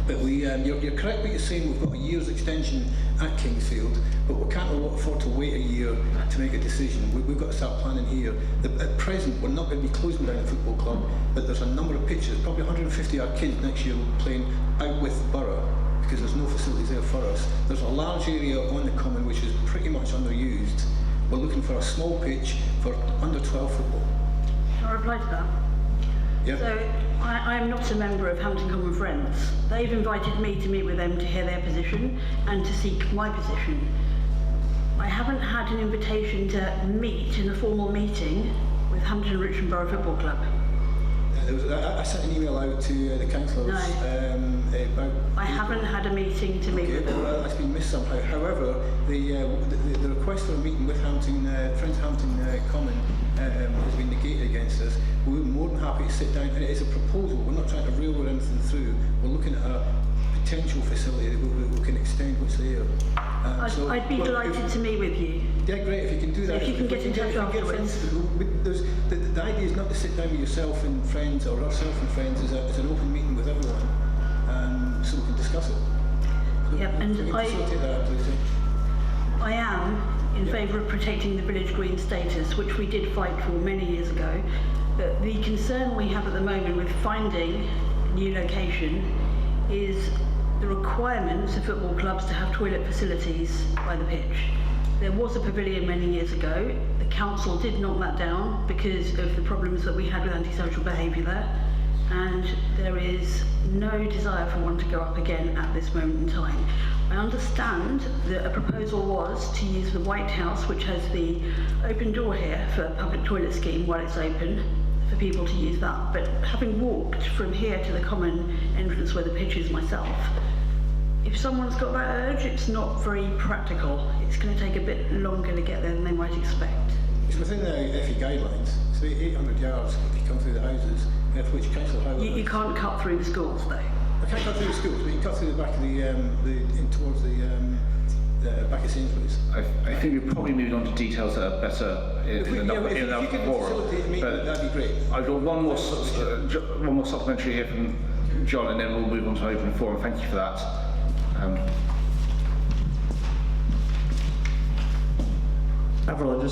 But you're correct what you're saying, we've got a year's extension at Kingsfield, but we can't afford to wait a year to make a decision. We've got to start planning here. At present, we're not going to be closing down the football club, but there's a number of pitches, probably 150 of our kids next year will be playing out with Borough, because there's no facilities there for us. There's a large area on the common which is pretty much underused. We're looking for a small pitch for under 12 football. Can I reply to that? Yep. So, I am not a member of Hampton Common Friends. They've invited me to meet with them to hear their position and to seek my position. I haven't had an invitation to meet in a formal meeting with Hampton Richmond Borough Football Club. I sent an email out to the councillors. No. I haven't had a meeting to meet with them. Well, that's been missed somehow. However, the request for a meeting with Friends of Hampton Common has been negated against us. We're more than happy to sit down, and it is a proposal. We're not trying to railroad anything through. We're looking at a potential facility that we can extend what's there. I'd be delighted to meet with you. Yeah, great, if you can do that. If you can get in touch afterwards. The idea is not to sit down with yourself and friends, or ourselves and friends, as an open meeting with everyone, so we can discuss it. Yep, and I am in favour of protecting the village green status, which we did fight for many years ago. But the concern we have at the moment with finding a new location is the requirements of football clubs to have toilet facilities by the pitch. There was a pavilion many years ago. The council did knock that down because of the problems that we had with antisocial behaviour there. and there is no desire for one to go up again at this moment in time. I understand that a proposal was to use the White House, which has the open door here for a public toilet scheme while it's open, for people to use that. But having walked from here to the common entrance where the pitch is myself, if someone's got that urge, it's not very practical. It's going to take a bit longer to get there than they might expect. It's within the FE guidelines. It's about 800 yards if you come through the houses, which council highway. You can't cut through the schools though. I can't cut through the schools, but you can cut through the back of in towards the back of Sainsbury's. I think we've probably moved on to details that are better in another forum. That'd be great. I've got one more supplementary here from John, and then we'll move on to open forum. Thank you for that. Avril,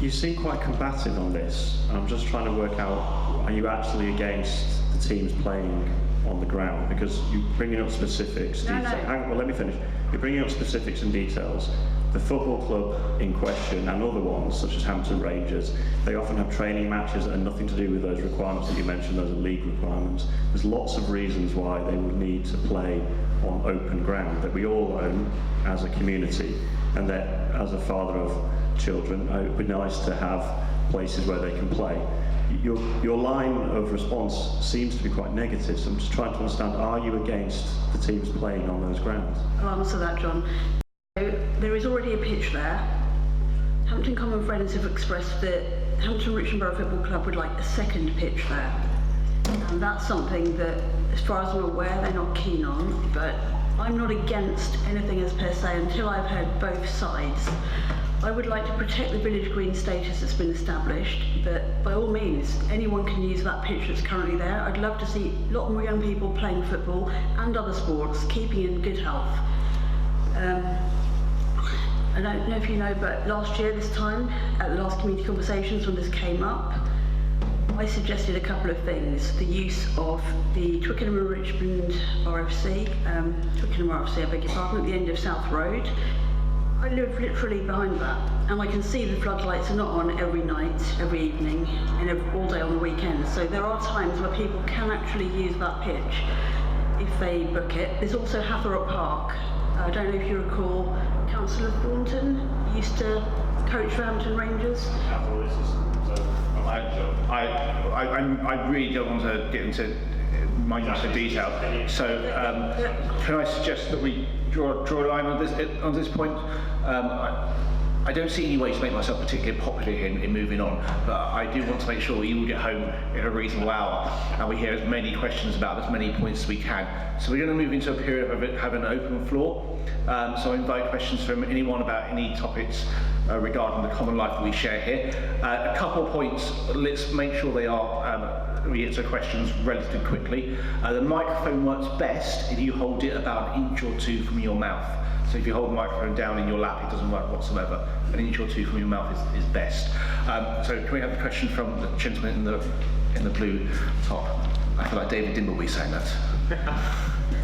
you seem quite combative on this. I'm just trying to work out, are you actually against the teams playing on the ground? Because you're bringing up specifics. No. Well, let me finish. You're bringing up specifics and details. The football club in question and other ones, such as Hampton Rangers, they often have training matches that have nothing to do with those requirements that you mentioned, those are league requirements. There's lots of reasons why they would need to play on open ground that we all own as a community, and that as a father of children, it would be nice to have places where they can play. Your line of response seems to be quite negative, so I'm just trying to understand, are you against the teams playing on those grounds? I'll answer that, John. So, there is already a pitch there. Hampton Common Friends have expressed that Hampton Richmond Borough Football Club would like a second pitch there. And that's something that, as far as I'm aware, they're not keen on, but I'm not against anything as per se until I've heard both sides. I would like to protect the village green status that's been established, but by all means, anyone can use that pitch that's currently there. I'd love to see a lot more young people playing football and other sports, keeping in good health. I don't know if you know, but last year this time, at the last community conversations when this came up, I suggested a couple of things. The use of the Twickenham and Richmond RFC, Twickenham RFC, I beg your pardon, at the end of South Road. I live literally behind that, and I can see the floodlights are not on every night, every evening, and all day on the weekend. So there are times where people can actually use that pitch if they book it. There's also Hatherop Park. I don't know if you recall, Councillor Thornton used to coach for Hampton Rangers. I really don't want to get into minute detail. So can I suggest that we draw a line on this point? I don't see any way to make myself particularly popular in moving on, but I do want to make sure you all get home in a reasonable hour and we hear as many questions about as many points as we can. So we're going to move into a period of having an open floor. So I invite questions from anyone about any topics regarding the common life that we share here. A couple of points, let's make sure they are, we get to questions relatively quickly. The microphone works best if you hold it about an inch or two from your mouth. So if you hold the microphone down in your lap, it doesn't work whatsoever. An inch or two from your mouth is best. So can we have a question from the gentleman in the blue top? I feel like David Dimbleby saying that.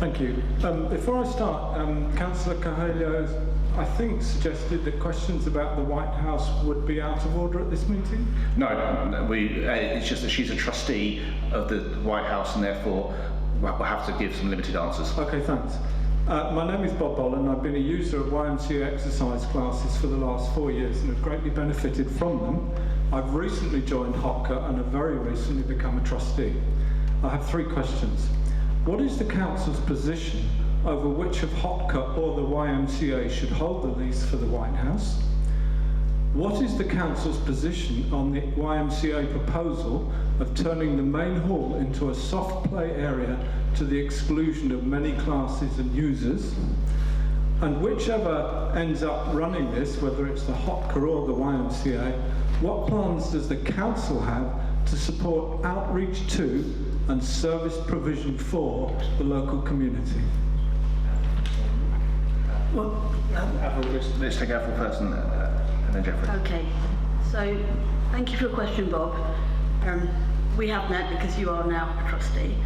Thank you. Before I start, Councillor Cahalio, I think, suggested that questions about the White House would be out of order at this meeting? No, it's just that she's a trustee of the White House and therefore we'll have to give some limited answers. Okay, thanks. My name is Bob Bollen. I've been a user of YMCA exercise classes for the last 4 years and have greatly benefited from them. I've recently joined HOPCA and have very recently become a trustee. I have 3 questions. What is the council's position over which of HOPCA or the YMCA should hold the lease for the White House? What is the council's position on the YMCA proposal of turning the main hall into a soft play area to the exclusion of many classes and users? And whichever ends up running this, whether it's the HOPCA or the YMCA, what plans does the council have to support outreach to and service provision for the local community? Well, let's take Avril first and then Jeffrey. Okay, so thank you for your question, Bob. We have met because you are now a trustee.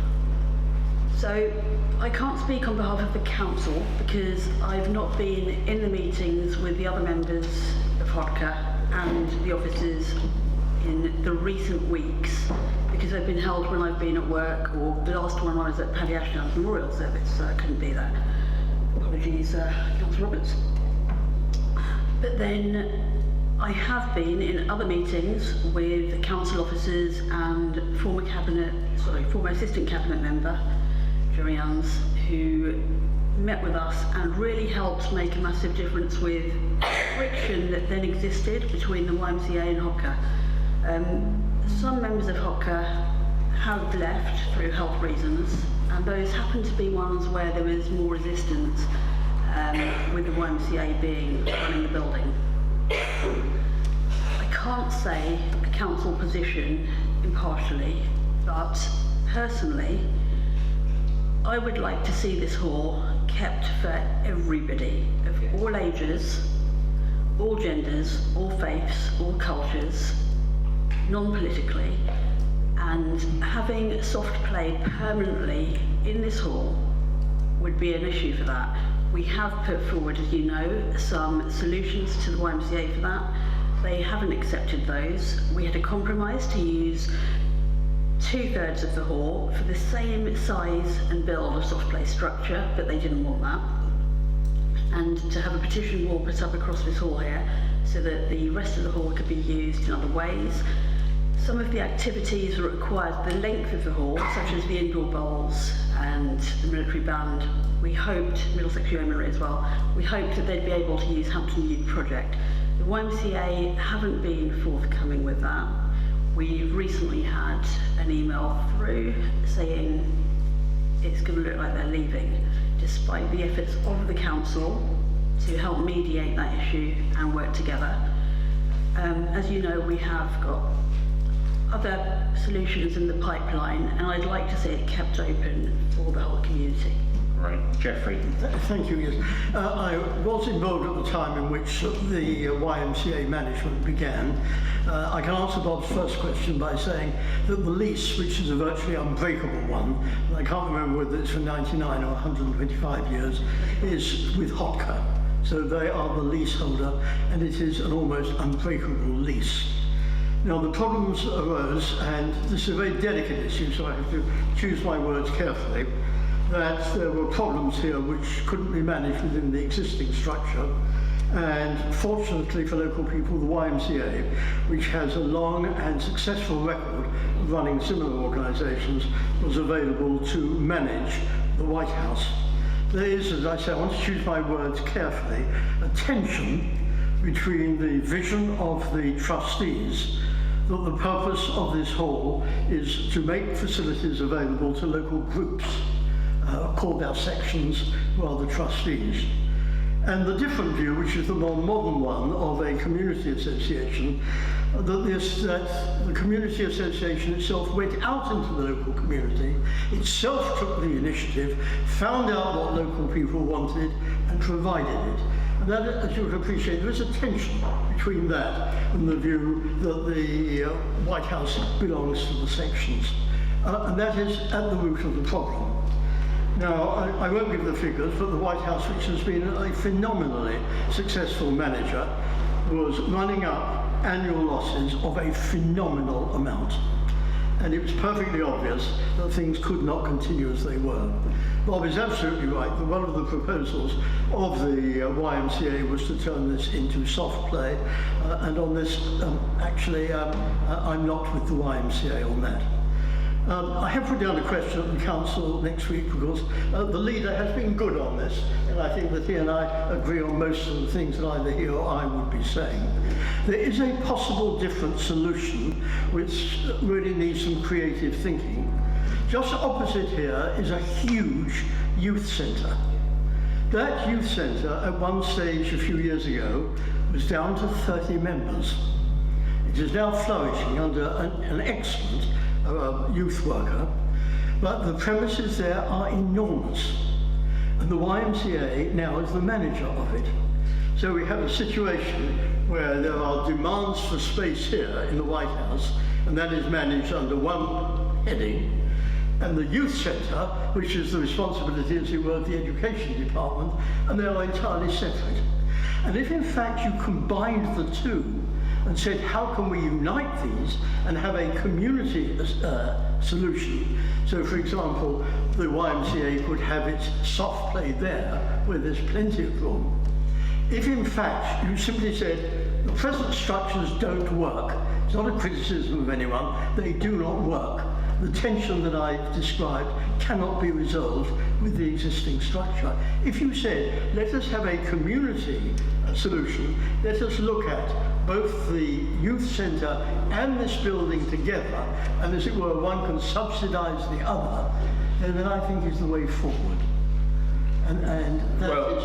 So I can't speak on behalf of the council because I've not been in the meetings with the other members of HODCA and the officers in the recent weeks because they've been held when I've been at work, or the last one I was at Paddy Ashdown's memorial service, so I couldn't be there. Apologies, Councillor Roberts. But then I have been in other meetings with council officers and former assistant cabinet member, Jerry Ann's, who met with us and really helped make a massive difference with friction that then existed between the YMCA and HOCA. Some members of HOCA have left through health reasons, and those happen to be ones where there was more resistance, with the YMCA running the building. I can't say a council position impartially, but personally, I would like to see this hall kept for everybody of all ages, all genders, all faiths, all cultures, non-politically, and having soft play permanently in this hall would be an issue for that. We have put forward, as you know, some solutions to the YMCA for that. They haven't accepted those. We had a compromise to use 2/3 of the hall for the same size and build of soft play structure, but they didn't want that. And to have a petition wall put up across this hall here so that the rest of the hall could be used in other ways. Some of the activities that required the length of the hall, such as the indoor bowls and the military band, we hoped, Middlesex Yeomanry as well, we hoped that they'd be able to use Hampton Youth Project. The YMCA haven't been forthcoming with that. We recently had an email through saying it's going to look like they're leaving, despite the efforts of the council to help mediate that issue and work together. As you know, we have got other solutions in the pipeline, and I'd like to see it kept open for the whole community. Right, Jeffrey. Thank you, yes. I was involved at the time in which the YMCA management began. I can answer Bob's first question by saying that the lease, which is a virtually unbreakable one, and I can't remember whether it's for 99 or 125 years, is with HOCA. So they are the leaseholder, and it is an almost unbreakable lease. Now the problems arose, and this is a very delicate issue, so I have to choose my words carefully, that there were problems here which couldn't be managed within the existing structure. And fortunately for local people, the YMCA, which has a long and successful record of running similar organisations, was available to manage the White House. There is, as I say, I want to choose my words carefully, a tension between the vision of the trustees that the purpose of this hall is to make facilities available to local groups, called our sections, who are the trustees. And the different view, which is the more modern one of a community association, that the community association itself went out into the local community, itself took the initiative, found out what local people wanted, and provided it. And that, as you would appreciate, there is a tension between that and the view that the White House belongs to the sections. And that is at the root of the problem. Now, I won't give the figures, but the White House, which has been a phenomenally successful manager, was running up annual losses of a phenomenal amount. And it was perfectly obvious that things could not continue as they were. Bob is absolutely right that one of the proposals of the YMCA was to turn this into soft play, and on this, I'm not with the YMCA on that. I have put down a question at the council next week because the leader has been good on this, and I think that he and I agree on most of the things that either he or I would be saying. There is a possible different solution which really needs some creative thinking. Just opposite here is a huge youth centre. That youth centre at one stage a few years ago was down to 30 members. It is now flourishing under an excellent youth worker, but the premises there are enormous, and the YMCA now is the manager of it. So we have a situation where there are demands for space here in the White House, and that is managed under one heading, and the youth centre, which is the responsibility, as it were, of the education department, and they are entirely separate. And if in fact you combined the two, and said, how can we unite these and have a community solution? So, for example, the YMCA could have its soft play there, where there's plenty of room. If in fact you simply said, the present structures don't work, it's not a criticism of anyone, they do not work. The tension that I've described cannot be resolved with the existing structure. If you said, let us have a community solution, let us look at both the youth centre and this building together, and as it were, one can subsidise the other, then that I think is the way forward. And that is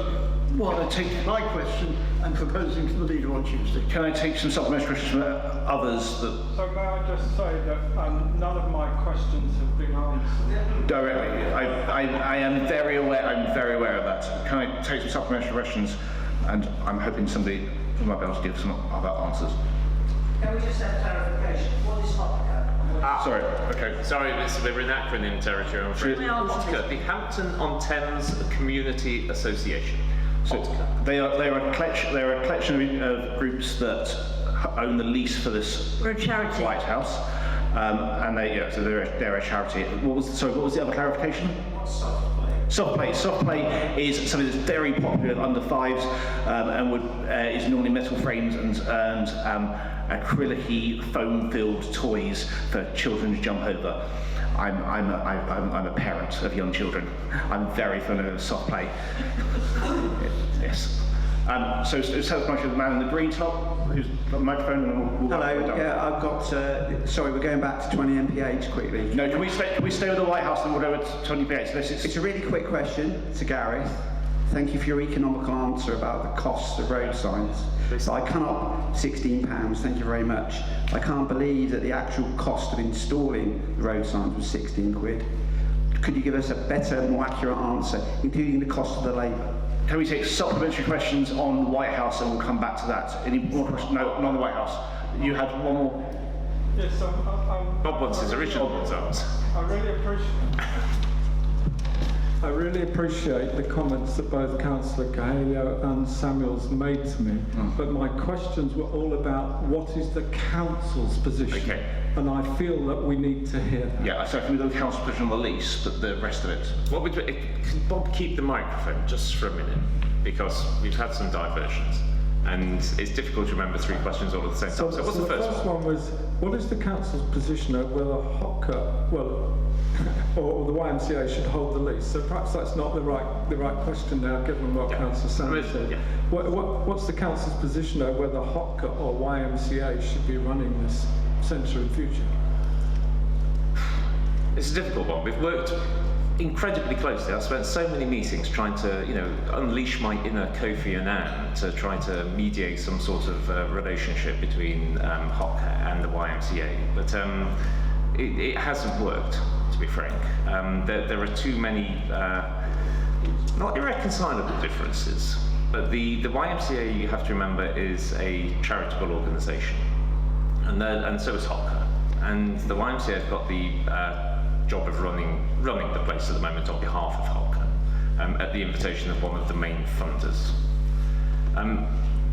what I take my question and proposing to the leader on Tuesday. Can I take some supplementary questions from others? So may I just say that none of my questions have been answered Directly. I am very aware of that. Can I take some supplementary questions? And I'm hoping somebody might be able to give some other answers. Can we just have clarification? What is HOTCA? Sorry. Okay. Sorry, we're in acronym territory, I'm afraid. HOTCA, the Hampton-on-Thames Community Association. So they're a collection of groups that own the lease for this We're a charity. White House, and so they're a charity. What was the other clarification? Soft play. Soft play is something that's very popular under fives, and is normally metal frames and acrylic-y foam-filled toys for children to jump over. I'm a parent of young children. I'm very familiar with soft play. Yes. So much of the man in the green top, who's got the microphone, and we'll Hello. Yeah, I've got. Sorry, we're going back to 20 MPH quickly. No, can we stay with the White House and we'll go to 20 MPH? It's a really quick question to Gareth. Thank you for your economical answer about the costs of road signs. But I cannot, £16, thank you very much. I can't believe that the actual cost of installing the road signs was 16 quid. Could you give us a better, more accurate answer, including the cost of the labour? Can we take supplementary questions on the White House and we'll come back to that? Any more questions? No, not on the White House. You had one more? Yes, Bob wants his original answer. I really appreciate the comments that both Councillor Cahalio and Samuels made to me, but my questions were all about what is the council's position, and I feel that we need to hear that. Yeah, so can we do the council's position on the lease, but the rest of it? Can Bob keep the microphone just for a minute, because we've had some diversions, and it's difficult to remember three questions all at the same time. So what's the first one? Was, what is the council's position over whether HOTCA, or the YMCA should hold the lease? So perhaps that's not the right question now, given what Councillor Sanders said. Yeah. What's the council's position over whether HOTCA or YMCA should be running this centre in future? It's a difficult one. We've worked incredibly closely. I've spent so many meetings trying to, unleash my inner Kofi Annan to try to mediate some sort of relationship between HOTCA and the YMCA. But it hasn't worked, to be frank. There are too many not irreconcilable differences. But the YMCA, you have to remember, is a charitable organisation, and so is HOTCA. And the YMCA have got the job of running the place at the moment on behalf of HOTCA, at the invitation of one of the main funders.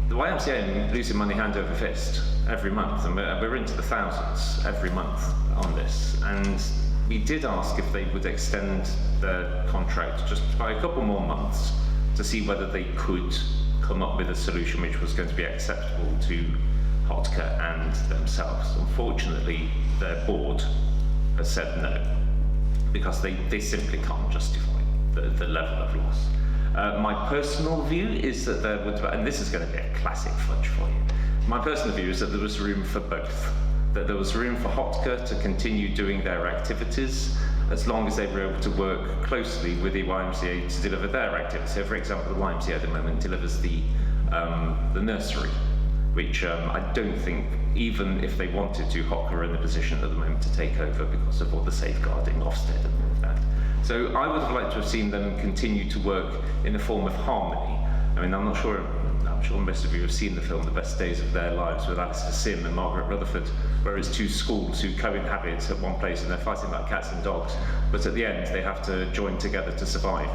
The YMCA are losing money hand over fist every month, and we're into the thousands every month on this. And we did ask if they would extend the contract just by a couple more months to see whether they could come up with a solution which was going to be acceptable to HOTCA and themselves. Unfortunately, their board has said no, because they simply can't justify the level of loss. My personal view is that there would, and this is going to be a classic fudge for you, my personal view is that there was room for both. That there was room for HOTCA to continue doing their activities as long as they were able to work closely with the YMCA to deliver their activities. So, for example, the YMCA at the moment delivers the nursery, which I don't think, even if they wanted to, HOTCA are in the position at the moment to take over because of all the safeguarding, Ofsted and all of that. So I would have liked to have seen them continue to work in a form of harmony. I mean, I'm sure most of you have seen the film The Best Days of Their Lives with Alistair Sim and Margaret Rutherford, where it's two schools who co-inhabit at one place and they're fighting like cats and dogs, but at the end they have to join together to survive.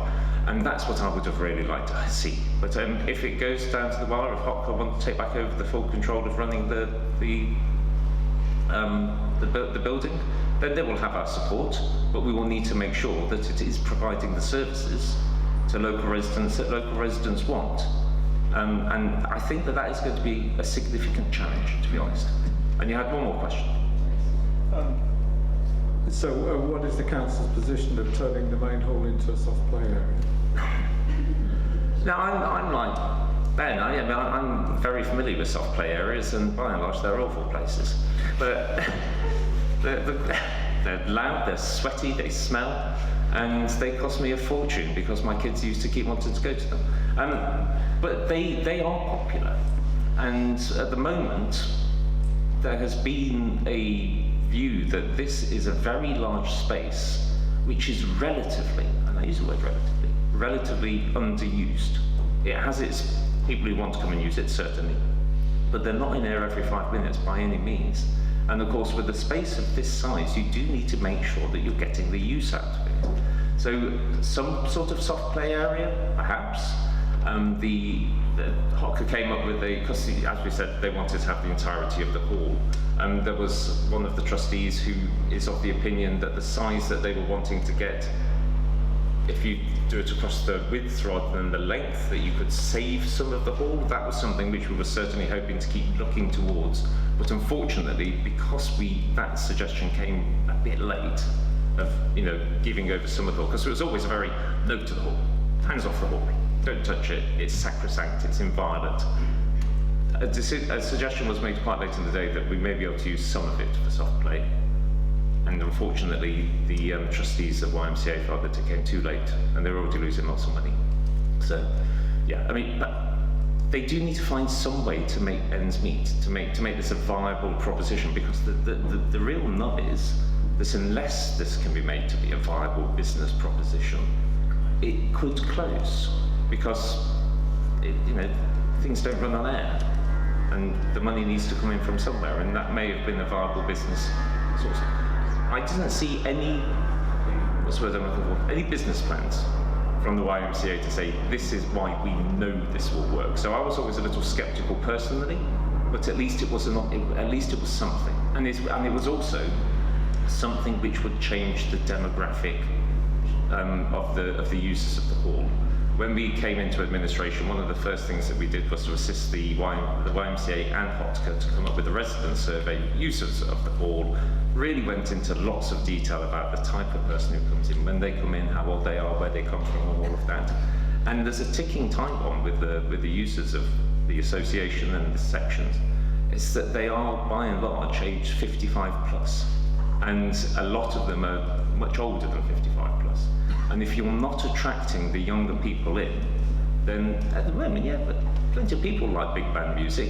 And that's what I would have really liked to see. But if it goes down to the wire, if Hopco want to take back over the full control of running the building, then they will have our support, but we will need to make sure that it is providing the services to local residents that local residents want. And I think that is going to be a significant challenge, to be honest. And you had one more question. So what is the council's position of turning the main hall into a soft play area? Now, I'm like Ben, I'm very familiar with soft play areas, and by and large they're awful places. But they're loud, they're sweaty, they smell, and they cost me a fortune because my kids used to keep wanting to go to them. But they are popular, and at the moment there has been a view that this is a very large space which is relatively, and I use the word relatively underused. It has its people who want to come and use it, certainly, but they're not in there every 5 minutes by any means. And of course, with a space of this size, you do need to make sure that you're getting the use out of it. So some sort of soft play area, perhaps. The Hopco came up with because as we said, they wanted to have the entirety of the hall. And there was one of the trustees who is of the opinion that the size that they were wanting to get, if you do it across the width rather than the length, that you could save some of the hall. That was something which we were certainly hoping to keep looking towards. But unfortunately, because that suggestion came a bit late, of giving over some of the hall, because it was always a very no to the hall, hands off the hall, don't touch it, it's sacrosanct, it's inviolate. A suggestion was made quite late in the day that we may be able to use some of it for soft play. And unfortunately, the trustees of YMCA felt that it came too late, and they were already losing lots of money. So, yeah, they do need to find some way to make ends meet, to make this a viable proposition, because the real nub is that unless this can be made to be a viable business proposition, it could close, because things don't run on air, and the money needs to come in from somewhere, and that may have been a viable business source. I didn't see any business plans from the YMCA to say this is why we know this will work. So I was always a little sceptical personally, but at least it was something, and it was also something which would change the demographic of the users of the hall. When we came into administration, one of the first things that we did was to assist the YMCA and Hopco to come up with a resident survey. Users of the hall really went into lots of detail about the type of person who comes in, when they come in, how old they are, where they come from, and all of that. And there's a ticking time bomb with the users of the association and the sections. It's that they are, by and large, aged 55 plus, and a lot of them are much older than 55 plus. And if you're not attracting the younger people in, then at the moment, yeah, but plenty of people like big band music,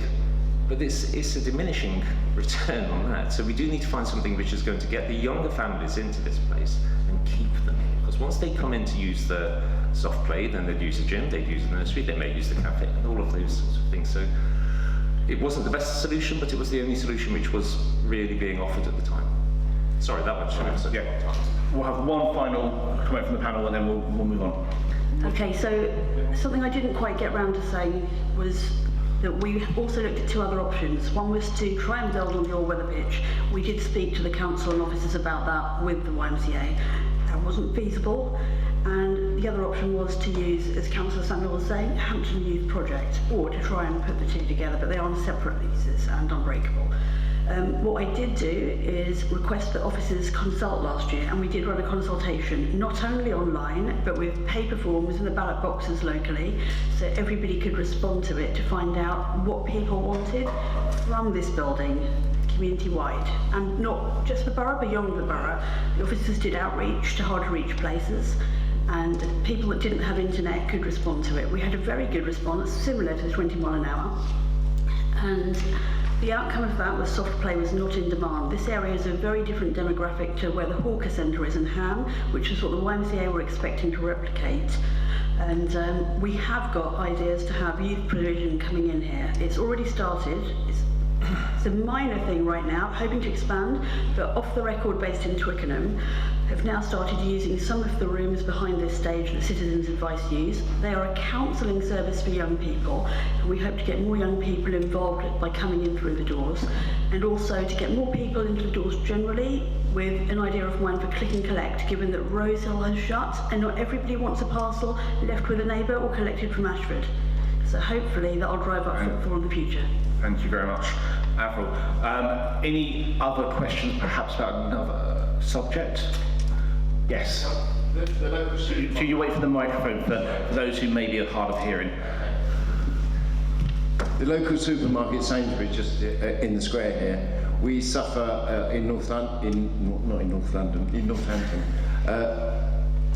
but it's a diminishing return on that. So we do need to find something which is going to get the younger families into this place and keep them in. Because once they come in to use the soft play, then they'd use the gym, they'd use the nursery, they may use the cafe, and all of those sorts of things. So it wasn't the best solution, but it was the only solution which was really being offered at the time. Sorry, that much. Yeah. We'll have one final comment from the panel, and then we'll move on. Okay, so something I didn't quite get round to saying was that we also looked at two other options. One was to try and build on the all-weather pitch. We did speak to the council and officers about that with the YMCA. That wasn't feasible. And the other option was to use, as Councillor Samuel was saying, Hampton Youth Project, or to try and put the two together, but they are on separate leases and unbreakable. What I did do is request that officers consult last year, and we did run a consultation, not only online, but with paper forms in the ballot boxes locally, so everybody could respond to it to find out what people wanted from this building, community-wide, and not just the borough, beyond the borough. The officers did outreach to hard-to-reach places, and people that didn't have internet could respond to it. We had a very good response, similar to the 20 mile an hour, and the outcome of that was soft play was not in demand. This area is a very different demographic to where the Hawker Centre is in Ham, which is what the YMCA were expecting to replicate. And we have got ideas to have youth provision coming in here. It's already started. It's a minor thing right now, hoping to expand, but off the record based in Twickenham have now started using some of the rooms behind this stage that Citizens Advice use. They are a counselling service for young people, and we hope to get more young people involved by coming in through the doors, and also to get more people into the doors generally, with an idea of mine for click and collect, given that Rosehill has shut and not everybody wants a parcel left with a neighbour or collected from Ashford. So hopefully that'll drive up footfall in the future. Thank you very much, Avril. Any other questions perhaps about another subject? Yes. Do you wait for the microphone for those who may be hard of hearing? The local supermarket Sainsbury's, just in the square here, we suffer in Northampton,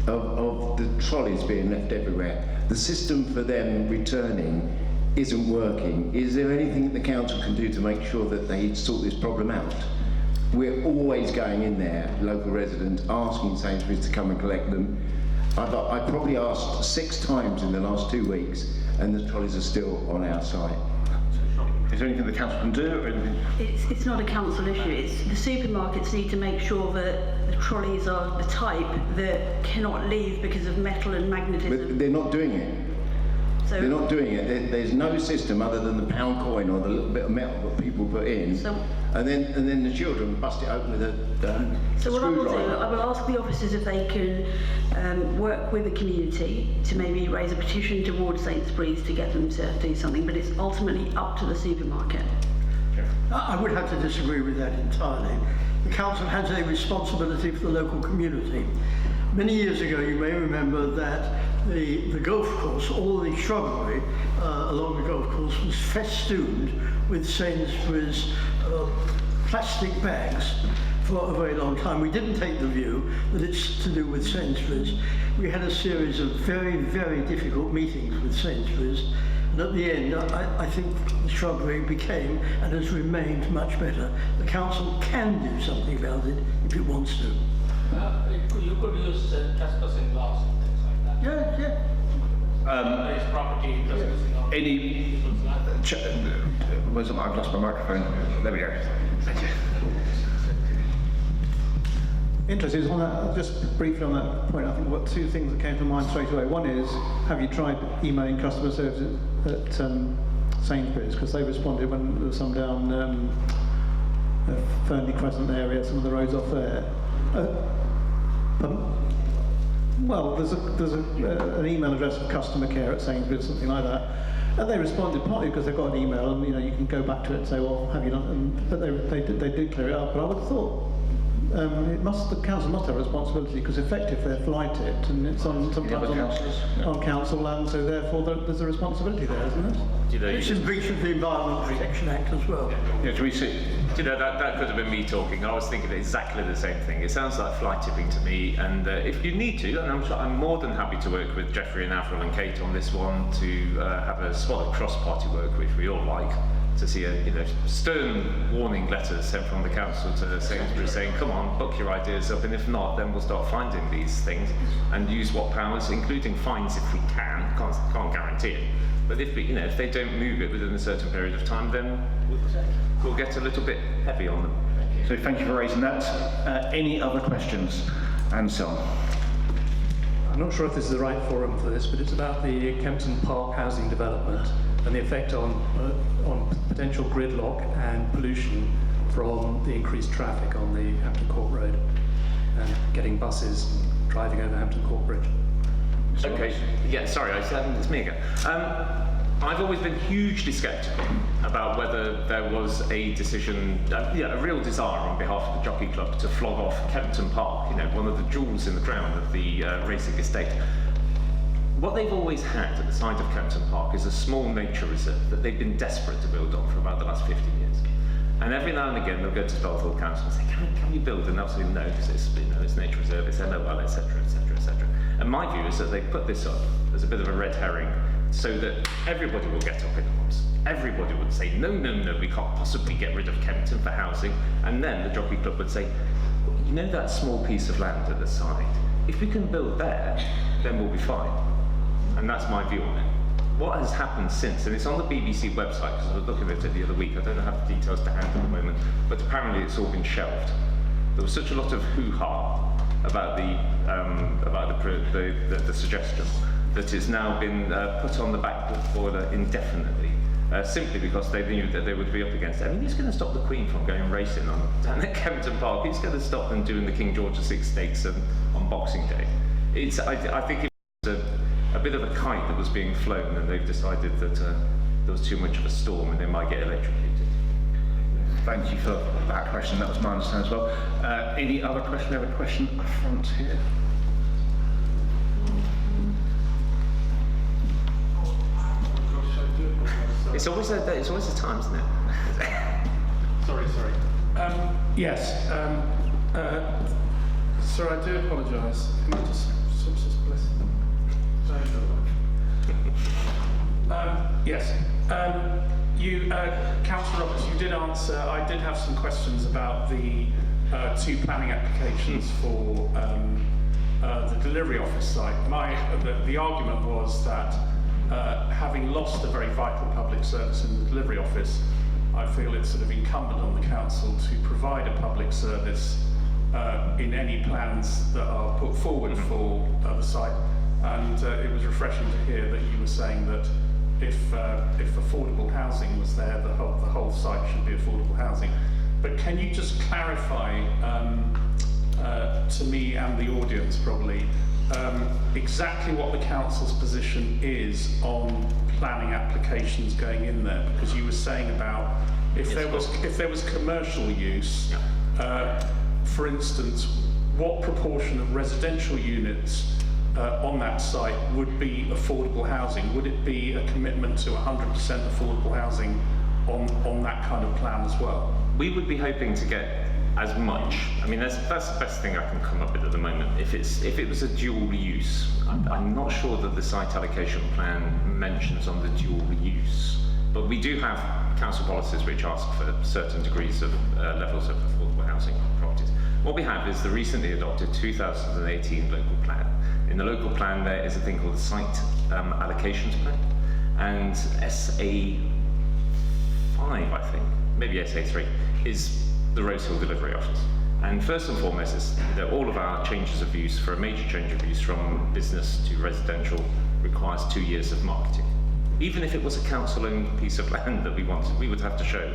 of the trolleys being left everywhere. The system for them returning isn't working. Is there anything that the council can do to make sure that they sort this problem out? We're always going in there, local residents, asking Sainsbury's to come and collect them. I probably asked 6 times in the last 2 weeks, and the trolleys are still on our site. Is there anything the council can do? Or anything? It's not a council issue. It's the supermarkets need to make sure that the trolleys are the type that cannot leave because of metal and magnetism. But they're not doing it. So they're not doing it. There's no system other than the pound coin or the little bit of metal that people put in, and then the children bust it open with a So what I will do, screwdriver. I will ask the officers if they can work with the community to maybe raise a petition towards Sainsbury's to get them to do something, but it's ultimately up to the supermarket. I would have to disagree with that entirely. The council has a responsibility for the local community. Many years ago, you may remember that the golf course, all the shrubbery along the golf course was festooned with Sainsbury's plastic bags for a very long time. We didn't take the view that it's to do with Sainsbury's. We had a series of very, very difficult meetings with Sainsbury's, and at the end, I think the shrubbery became and has remained much better. The council can do something about it if it wants to. You could use trespassing laws and things like that. Yeah. It's property trespassing on people's land. I've lost my microphone. There we go. Thank you. Interesting. On that, just briefly on that point, I think what 2 things that came to mind straight away. One is, have you tried emailing customer services at Sainsbury's? Because they responded when there was some down Fernley Crescent area, some of the roads off there. Well, there's an email address of customer care at Sainsbury's, something like that, and they responded partly because they've got an email, and you can go back to it and say, well, have you done? But they did clear it up. But I would have thought the council must have a responsibility, because effective they're flighted, and it's on sometimes on council land, so therefore there's a responsibility there, isn't it? It's in breach of the Environment Protection Act as well. Yeah, do we see? That could have been me talking. I was thinking exactly the same thing. It sounds like fly tipping to me, and if you need to, and I'm more than happy to work with Jeffrey and Avril and Kate on this one to have a solid cross-party work, which we all like, to see a stern warning letter sent from the council to Sainsbury's saying, come on, book your ideas up, and if not, then we'll start finding these things and use what powers, including fines if we can. Can't guarantee it. But if they don't move it within a certain period of time, then we'll get a little bit heavy on them. So thank you for raising that. Any other questions? And so on. I'm not sure if this is the right forum for this, but it's about the Kempton Park housing development and the effect on potential gridlock and pollution from the increased traffic on the Hampton Court Road and getting buses driving over Hampton Court Bridge. Okay, yeah, sorry, it's me again. I've always been hugely sceptical about whether there was a decision, a real desire on behalf of the Jockey Club to flog off Kempton Park, one of the jewels in the crown of the racing estate. What they've always had at the side of Kempton Park is a small nature reserve that they've been desperate to build on for about the last 50 years. And every now and again they'll go to Belfield Council and say, can you build? And they'll say no, because it's nature reserve, it's MOL, etc., etc., etc. And my view is that they put this up as a bit of a red herring so that everybody will get up in arms. Everybody would say, no, we can't possibly get rid of Kempton for housing. And then the Jockey Club would say, that small piece of land at the side, if we can build there, then we'll be fine. And that's my view on it. what has happened since, and it's on the BBC website because I was looking at it the other week. I don't have the details to hand at the moment, but apparently it's all been shelved. There was such a lot of hoo-ha about the suggestion that it's now been put on the back burner indefinitely, simply because they knew that they would be up against it. I mean, who's going to stop the Queen from going racing down at Kempton Park? Who's going to stop them doing the King George VI Stakes on Boxing Day? I think it was a bit of a kite that was being flown, and they've decided that there was too much of a storm and they might get electrocuted. Thank you for that question. That was my understanding as well. Any other question? We have a question up front here. It's always a time, isn't it? Sorry. Yes. Sir, I do apologise. Can I just bless yes. You, Councillor Roberts, you did answer. I did have some questions about the 2 planning applications for the delivery office site. The argument was that having lost a very vital public service in the delivery office, I feel it's sort of incumbent on the council to provide a public service in any plans that are put forward for the site. And it was refreshing to hear that you were saying that if affordable housing was there, the whole site should be affordable housing. But can you just clarify to me and the audience probably exactly what the council's position is on planning applications going in there? Because you were saying about if there was commercial use, for instance, what proportion of residential units on that site would be affordable housing? Would it be a commitment to 100% affordable housing on that kind of plan as well? We would be hoping to get as much. I mean, that's the best thing I can come up with at the moment. If it was a dual use, I'm not sure that the site allocation plan mentions on the dual use, but we do have council policies which ask for certain degrees of levels of affordable housing properties. What we have is the recently adopted 2018 local plan. In the local plan, there is a thing called the site allocations plan, and SA5, I think, maybe SA3, is the Rose Hill Delivery Office. And first and foremost, is that all of our changes of use, for a major change of use from business to residential, requires 2 years of marketing. Even if it was a council-owned piece of land that we wanted, we would have to show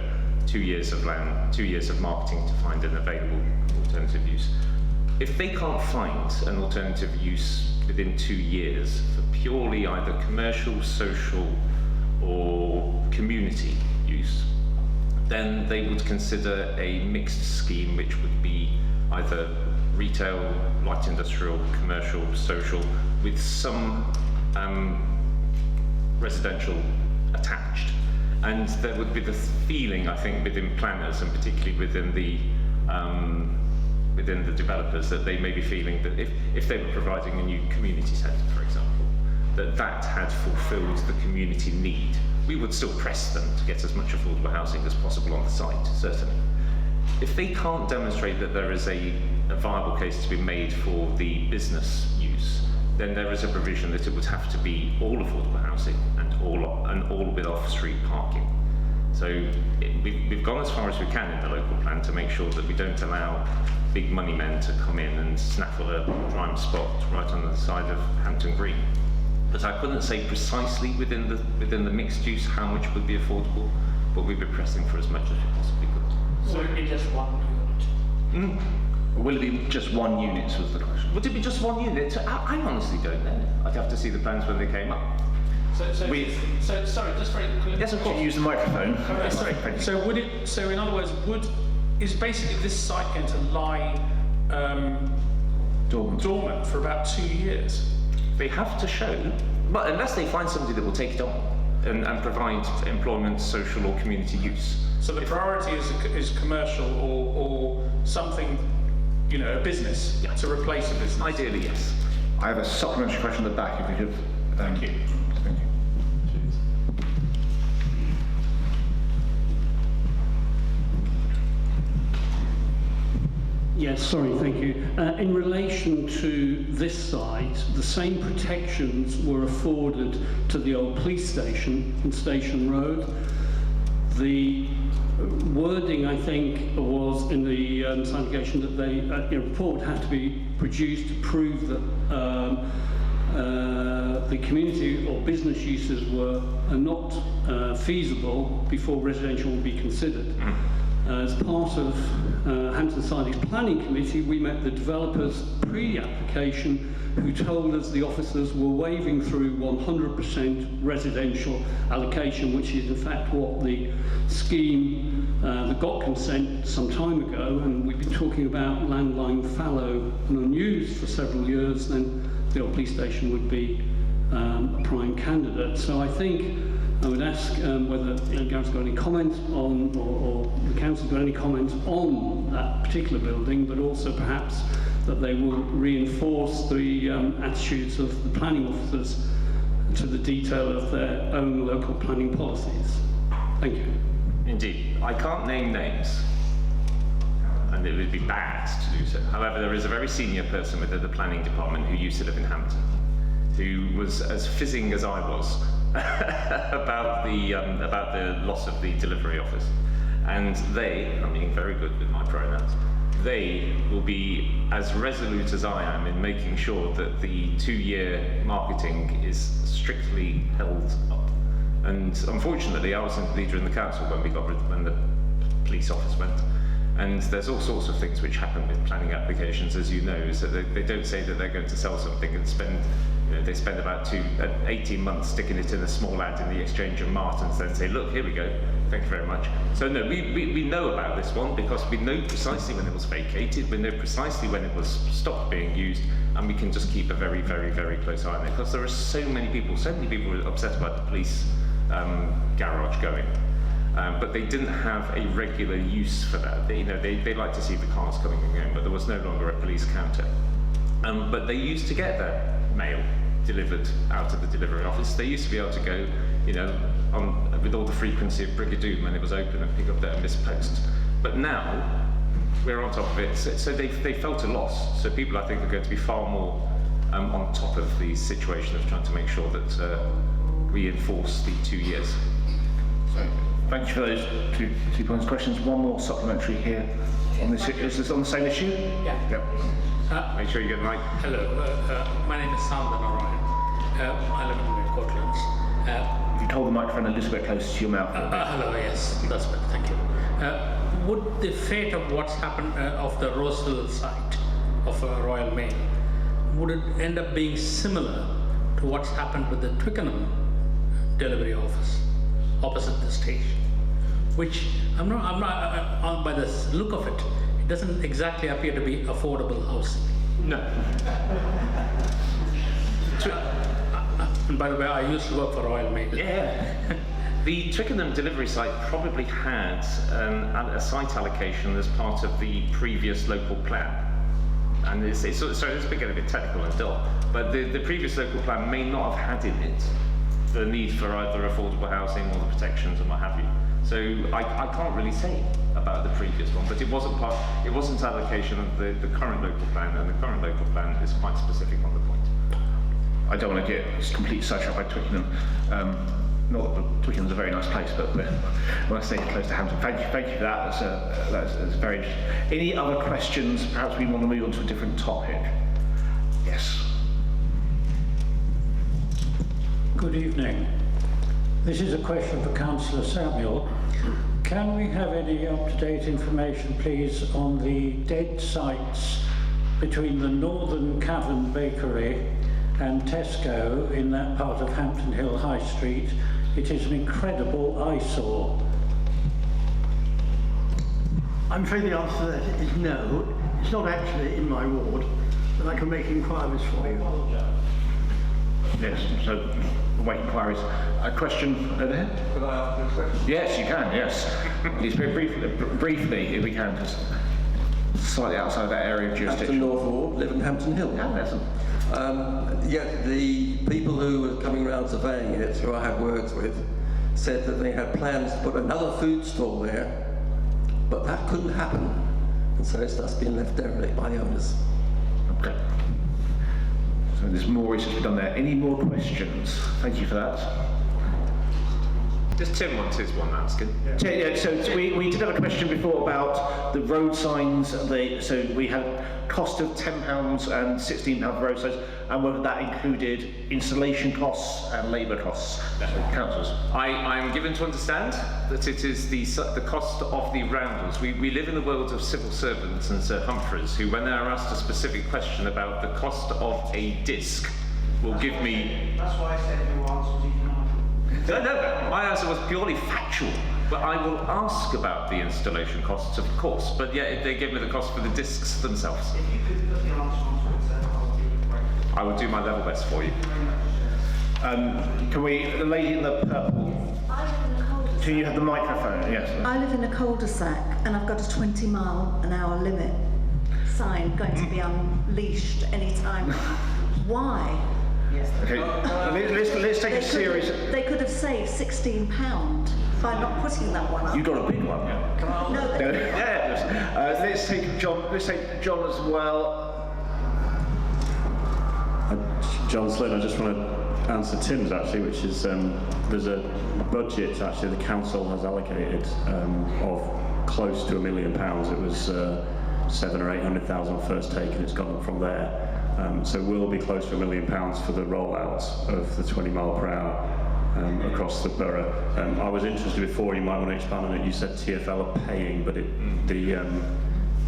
2 years of land, 2 years of marketing to find an available alternative use. If they can't find an alternative use within 2 years for purely either commercial, social, or community use, then they would consider a mixed scheme, which would be either retail, light industrial, commercial, social, with some residential attached. And there would be the feeling, I think, within planners, and particularly within the developers, that they may be feeling that if they were providing a new community centre, for example, that had fulfilled the community need. We would still press them to get as much affordable housing as possible on the site, certainly. If they can't demonstrate that there is a viable case to be made for the business use, then there is a provision that it would have to be all affordable housing and all with off-street parking. So we've gone as far as we can in the local plan to make sure that we don't allow big money men to come in and snaffle a prime spot right on the side of Hampton Green. But I couldn't say precisely within the mixed use how much would be affordable, but we'd be pressing for as much as we possibly could. So it would be just 1 unit? Will it be just 1 unit, was the question? Would it be just 1 unit? I honestly don't know. I'd have to see the plans when they came up. So sorry, just very quickly. Yes, of course. Use the microphone. Sorry. So in other words, is basically this site going to lie dormant for about 2 years? They have to show, but unless they find somebody that will take it on and provide employment, social or community use. So the priority is commercial or something, a business to replace a business? Ideally, yes. I have a supplementary question at the back, if we could. Thank you. Thank you. Yes, sorry, thank you. In relation to this site, the same protections were afforded to the old police station in Station Road. The wording, I think, was in the citation that a report had to be produced to prove that the community or business uses were not feasible before residential would be considered. As part of Hampton Siding's planning committee, we met the developers pre-application who told us the officers were waving through 100% residential allocation, which is in fact what the scheme that got consent some time ago, and we've been talking about land lying fallow and unused for several years, then the old police station would be a prime candidate. So I think I would ask whether Gareth's got any comment on, or the council's got any comment on that particular building, but also perhaps that they will reinforce the attitudes of the planning officers to the detail of their own local planning policies. Thank you. Indeed. I can't name names, and it would be bad to do so. However, there is a very senior person within the planning department who used to live in Hampton, who was as fizzing as I was about the loss of the delivery office. And they, I'm being very good with my pronouns, they will be as resolute as I am in making sure that the 2-year marketing is strictly held up. And unfortunately, I wasn't the leader in the council when the police office went. And there's all sorts of things which happen with planning applications, as you know, so they don't say that they're going to sell something and spend, they spend about 18 months sticking it in a small ad in the Exchange of Martins, then say, look, here we go, thank you very much. So no, we know about this one because we know precisely when it was vacated, we know precisely when it was stopped being used, and we can just keep a very, very, very close eye on it because there are so many people were upset about the police garage going. But they didn't have a regular use for that. They like to see the cars coming and going, but there was no longer a police counter. But they used to get their mail delivered out of the delivery office. They used to be able to go, with all the frequency of Brigadoon when it was open and pick up their missed post. But now we're on top of it, so they felt a loss. So people, I think, are going to be far more on top of the situation of trying to make sure that we enforce the 2 years. So. Thank you for those two points of questions. One more supplementary here on this. Is this on the same issue? Yeah. Yep. Make sure you get the mic. Hello, my name is Sandan Orion. I live in Courtlands. If you hold the microphone a little bit closer to your mouth. Hello, yes, that's better, thank you. Would the fate of what's happened of the Rosehill site of Royal Mail, would it end up being similar to what's happened with the Twickenham delivery office opposite the station? Which I'm not by the look of it, it doesn't exactly appear to be affordable housing. No. And by the way, I used to work for Royal Mail. Yeah. The Twickenham delivery site probably had a site allocation as part of the previous local plan. And sorry, this is getting a bit technical and dull, but the previous local plan may not have had in it the need for either affordable housing or the protections and what have you. So I can't really say about the previous one, but it wasn't allocation of the current local plan, and the current local plan is quite specific on the point. I don't want to get completely sidetracked by Twickenham. Not that Twickenham's a very nice place, but when I stay close to Hampton, thank you for that. That's very interesting. Any other questions? Perhaps we want to move on to a different topic. Yes. Good evening. This is a question for Councillor Samuel. Can we have any up-to-date information, please, on the dead sites between the Northern Cavern Bakery and Tesco in that part of Hampton Hill High Street? It is an incredible eyesore. I'm afraid the answer to that is no. It's not actually in my ward, but I can make inquiries for you. Yes, so await inquiries. A question over here? Could I ask a question? Yes, you can, yes. Please, very briefly, if we can, just slightly outside of that area of jurisdiction. Hampton North Ward, live in Hampton Hill. Yeah, that's the people who were coming around surveying it, who I had words with, said that they had plans to put another food stall there, but that couldn't happen and so it's thus been left derelict by the owners. Okay. So there's more research to be done there. Any more questions? Thank you for that. Just Tim wants his one asking. Yeah, so we did have a question before about the road signs. So we had cost of £10 and £16 for road signs, and whether that included installation costs and labour costs. Councillors. I am given to understand that it is the cost of the roundels. We live in the world of civil servants and Sir Humphreys, who, when they are asked a specific question about the cost of a disc, will give me... That's why I said your answer was economical. No, my answer was purely factual. But I will ask about the installation costs, of course. But yeah, they give me the cost for the discs themselves. If you could put your answer on Twitter, I'll be grateful. I will do my level best for you. Can we, the lady in the purple, can you have the microphone? Yes. I live in a cul-de-sac and I've got a 20-mile-an-hour limit sign going to be unleashed any time. Why? Okay, let's take a serious... They could have saved £16 by not putting that one up. You got a big one, yeah? No, let's take John. Let's take John as well. John Slade, I just want to answer Tim's actually, which is there's a budget actually the council has allocated of close to £1 million. It was 700,000 or 800,000 first taken. It's gone up from there. So we'll be close to £1 million for the rollout of the 20 mile per hour across the borough. I was interested before, you might want to expand on it, you said TfL are paying, but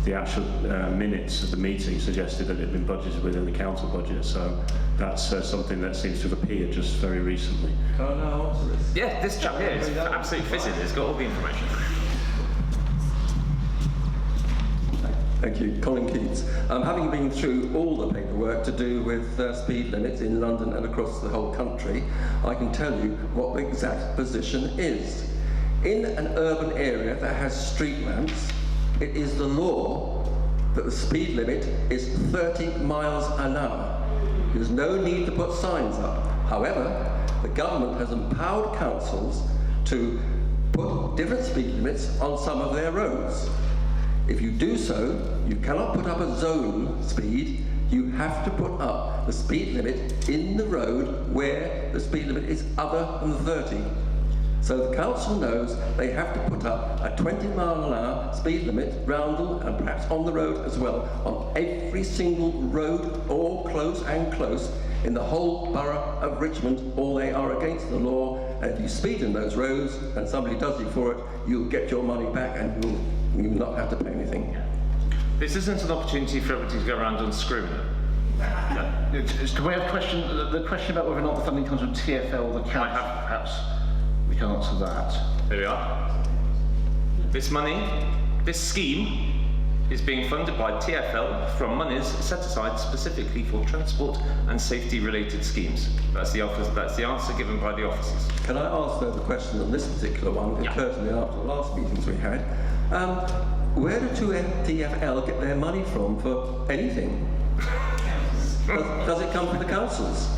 the actual minutes of the meeting suggested that it had been budgeted within the council budget, so that's something that seems to have appeared just very recently. Can I now answer this? Yeah, this chap here is absolutely fitting. He's got all the information. Thank you, Colin Keats. Having been through all the paperwork to do with speed limits in London and across the whole country, I can tell you what the exact position is. In an urban area that has street lamps, it is the law that the speed limit is 30 miles an hour. There's no need to put signs up. However, the government has empowered councils to put different speed limits on some of their roads. If you do so, you cannot put up a zone speed, you have to put up the speed limit in the road where the speed limit is other than 30. So the council knows they have to put up a 20 mile an hour speed limit, roundel and perhaps on the road as well, on every single road or close and close in the whole borough of Richmond, or they are against the law. And if you speed in those roads and somebody does you for it, you'll get your money back and you will not have to pay anything. This isn't an opportunity for everybody to go around unscrewing it. Do we have a question? The question about whether or not the funding comes from TfL or the council? I have, perhaps we can answer that. There we are. This money, this scheme, is being funded by TfL from monies set aside specifically for transport and safety-related schemes. That's the answer given by the officers. Can I ask though the question on this particular one? It occurred to me after the last meetings we had. Where do TfL get their money from for anything? Does it come from the councils?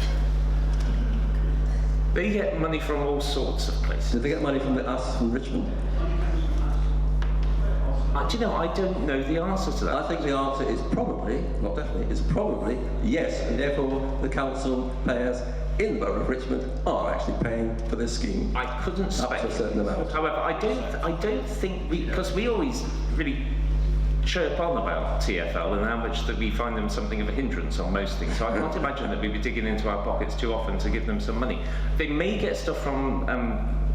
They get money from all sorts of places. Do they get money from us from Richmond? Do you know, I don't know the answer to that. I think the answer is probably, not definitely, is probably yes, and therefore the council payers in the borough of Richmond are actually paying for this scheme. I couldn't speculate. Up to a certain amount. However, I don't think because we always really chirp on about TfL and how much that we find them something of a hindrance on most things. So I can't imagine that we'd be digging into our pockets too often to give them some money. They may get stuff from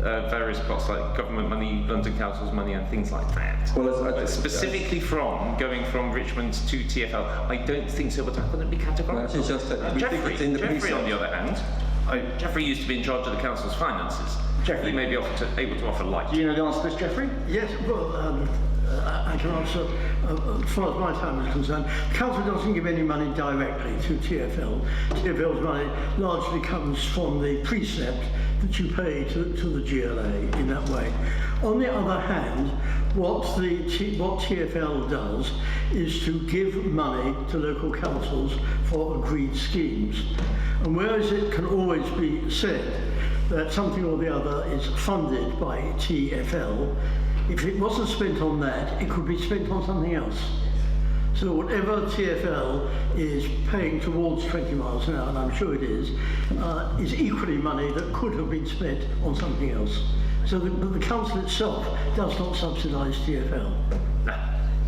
various pots like government money, London Council's money and things like that. Well, but specifically from going from Richmond to TfL, I don't think so, but I couldn't be categorical. Well, just that Jeffrey on the other hand, Jeffrey used to be in charge of the council's finances. Jeffrey may be able to offer light. Do you know the answer to this, Jeffrey? Yes, well, I can answer as far as my time is concerned. The council doesn't give any money directly to TfL. TfL's money largely comes from the precept that you pay to the GLA in that way. On the other hand, what TfL does is to give money to local councils for agreed schemes. And whereas it can always be said that something or the other is funded by TfL, if it wasn't spent on that, it could be spent on something else. So whatever TfL is paying towards 20 miles an hour, and I'm sure it is equally money that could have been spent on something else. So the council itself does not subsidise TfL.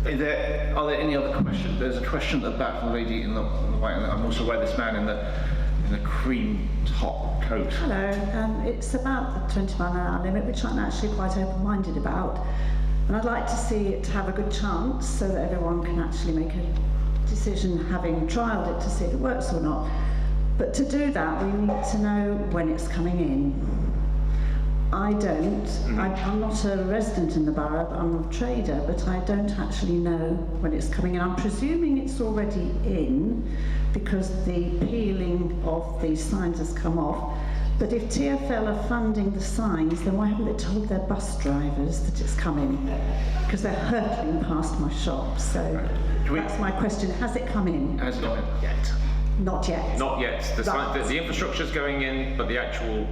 Are there any other questions? There's a question at the back from the lady in the white, and I'm also aware this man in the cream top coat. Hello, it's about the 20 mile an hour limit, which I'm actually quite open-minded about. And I'd like to see it have a good chance so that everyone can actually make a decision, having trialled it, to see if it works or not. But to do that, we need to know when it's coming in. I don't. I'm not a resident in the borough, but I'm a trader, but I don't actually know when it's coming in. I'm presuming it's already in because the peeling of the signs has come off. But if TfL are funding the signs, then why haven't they told their bus drivers that it's coming? Because they're hurtling past my shop. So that's my question. Has it come in? Has it not yet? Not yet. Not yet. The infrastructure's going in, but the actual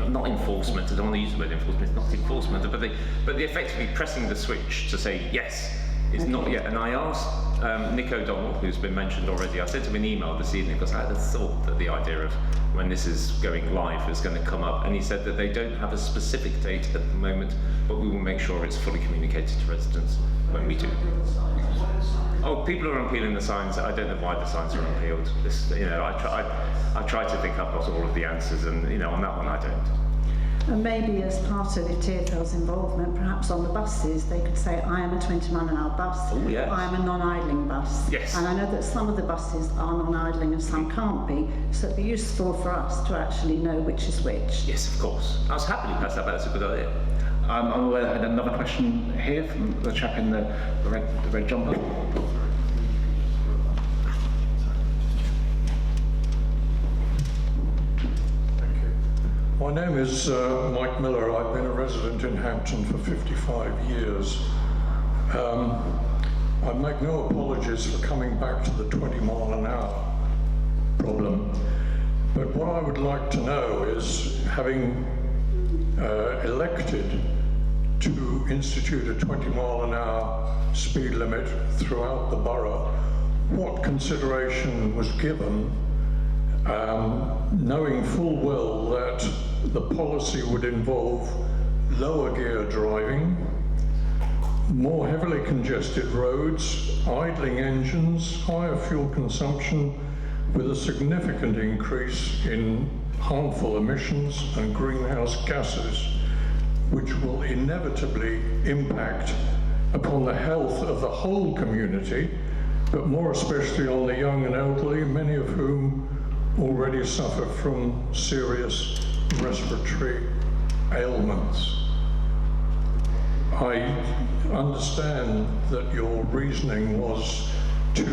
not enforcement. I don't want to use the word enforcement. It's not enforcement, but the effectively pressing the switch to say yes is not yet. And I asked Nick O'Donnell, who's been mentioned already. I sent him an email this evening because I had a thought that the idea of when this is going live is going to come up, and he said that they don't have a specific date at the moment, but we will make sure it's fully communicated to residents when we do. Oh, people are unpeeling the signs. I don't know why the signs are unpeeled. I try to think I've got all of the answers, and on that one I don't. And maybe as part of TfL's involvement, perhaps on the buses, they could say, I am a 20 mile an hour bus, yes. I am a non-idling bus. Yes. And I know that some of the buses are non-idling and some can't be, so it'd be useful for us to actually know which is which. Yes, of course. I was happily pass that, but that's a good idea. I'm aware I had another question here from the chap in the red jumper. My name is Mike Miller. I've been a resident in Hampton for 55 years. I make no apologies for coming back to the 20 mile an hour problem, but what I would like to know is, having elected to institute a 20 mile an hour speed limit throughout the borough, what consideration was given, knowing full well that the policy would involve lower gear driving, more heavily congested roads, idling engines, higher fuel consumption, with a significant increase in harmful emissions and greenhouse gases, which will inevitably impact upon the health of the whole community, but more especially on the young and elderly, many of whom already suffer from serious respiratory ailments. I understand that your reasoning was to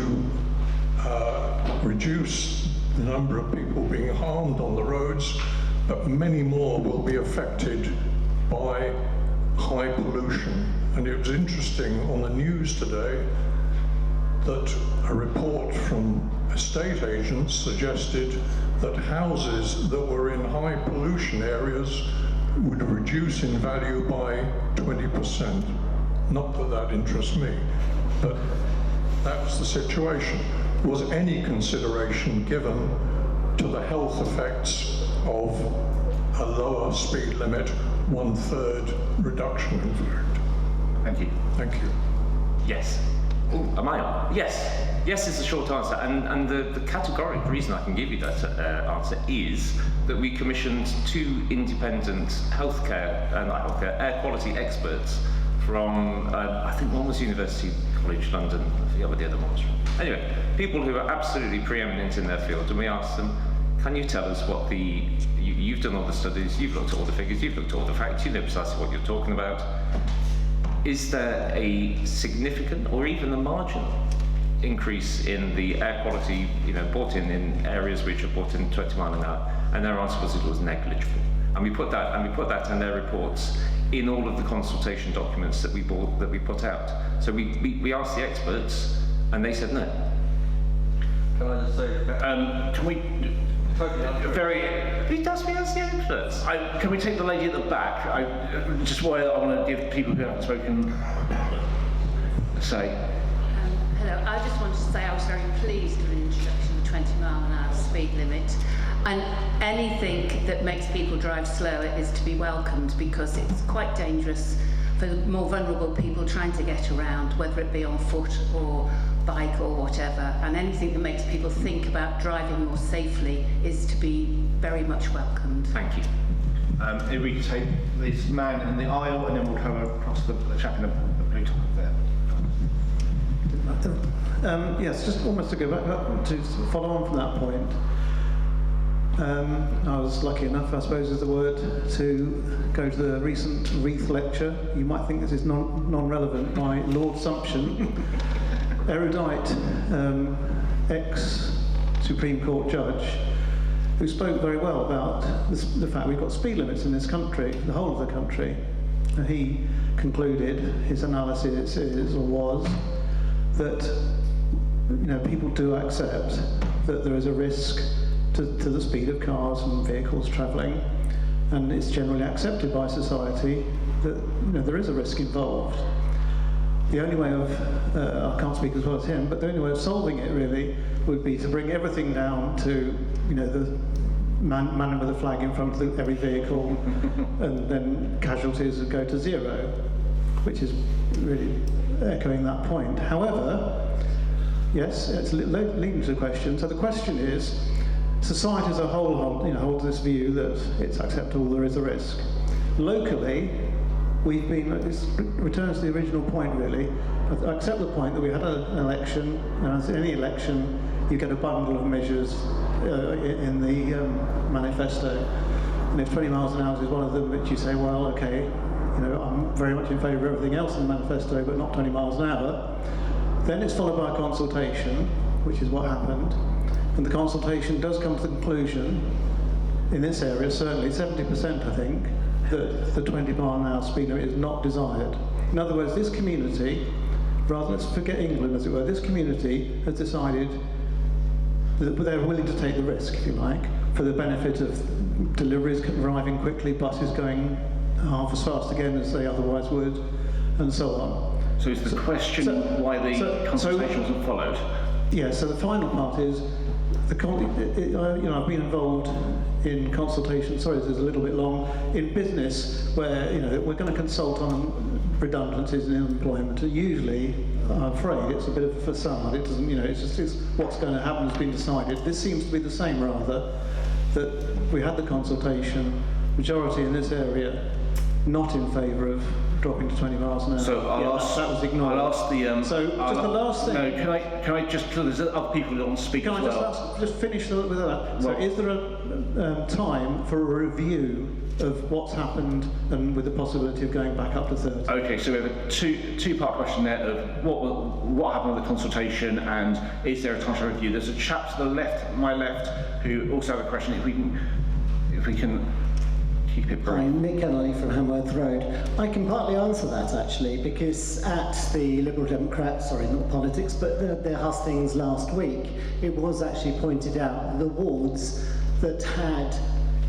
reduce the number of people being harmed on the roads, but many more will be affected by high pollution. And it was interesting on the news today that a report from estate agents suggested that houses that were in high pollution areas would reduce in value by 20%. Not that that interests me, but that was the situation. Was any consideration given to the health effects of a lower speed limit, 1/3 reduction in fact? Thank you. Thank you. Yes. Ooh, am I on? Yes. Yes is the short answer, and the categorical reason I can give you that answer is that we commissioned 2 independent air quality experts from, I think one was University College London, I forget what the other one was from. Anyway, people who are absolutely preeminent in their field, and we asked them, can you tell us what you've done all the studies, you've looked at all the figures, you've looked at all the facts, you know precisely what you're talking about. Is there a significant or even a marginal increase in the air quality, brought in areas which are brought in 20 mile an hour? And their answer was it was negligible. And we put that in their reports in all of the consultation documents that we put out. So we asked the experts, and they said no. Can I just say? Can we? Who does me as the experts? Can we take the lady at the back? I want to give people who haven't spoken a say. Hello, I just wanted to say I was very pleased with the introduction of the 20-mile-an-hour speed limit. And anything that makes people drive slower is to be welcomed, because it's quite dangerous for the more vulnerable people trying to get around, whether it be on foot or bike or whatever. And anything that makes people think about driving more safely is to be very much welcomed. Thank you. If we could take this man in the aisle, and then we'll come across the chap in the blue top there. Yes, just almost to go back to follow on from that point. I was lucky enough, I suppose is the word, to go to the recent Wreath lecture. You might think this is non-relevant, by Lord Sumption, erudite ex-Supreme Court judge, who spoke very well about the fact we've got speed limits in this country, the whole of the country. And he concluded, his analysis was that people do accept that there is a risk to the speed of cars and vehicles travelling, and it's generally accepted by society that there is a risk involved. The only way of, I can't speak as well as him, but the only way of solving it really would be to bring everything down to the man with a flag in front of every vehicle, and then casualties would go to zero, which is really echoing that point. However, yes, it's leading to the question. So the question is, society as a whole holds this view that it's acceptable there is a risk. Locally, we've been, this returns to the original point really. I accept the point that we had an election, and as in any election, you get a bundle of measures in the manifesto. And if 20 miles an hour is one of them, which you say, well, okay, I'm very much in favour of everything else in the manifesto, but not 20 miles an hour, then it's followed by a consultation, which is what happened. And the consultation does come to the conclusion, in this area, certainly 70%, I think, that the 20-mile-an-hour speed limit is not desired. In other words, this community, rather let's forget England as it were, this community has decided that they're willing to take the risk, if you like, for the benefit of deliveries arriving quickly, buses going half as fast again as they otherwise would, and so on. So is the question why the consultation wasn't followed? Yeah, so the final part is, I've been involved in consultation, sorry this is a little bit long, in business where we're going to consult on redundancies in employment. Usually, I'm afraid, it's a bit of a facade. It doesn't, it's what's going to happen has been decided. This seems to be the same rather, that we had the consultation, majority in this area not in favour of dropping to 20 miles an hour. So that was ignored. I'll ask the. So just the last thing. No, can I just? There's other people that want to speak as well. Can I just finish with that? So, is there a time for a review of what's happened, and with the possibility of going back up to 30? Okay, so we have a two-part question there of what happened with the consultation, and is there a time for review? There's a chap to the left, my left, who also have a question. If we can. Keep it brief. I'm Nick Kennelly from Hamworth Road. I can partly answer that actually, because at the Liberal Democrats, sorry, not politics, but the hustings last week, it was actually pointed out the wards that had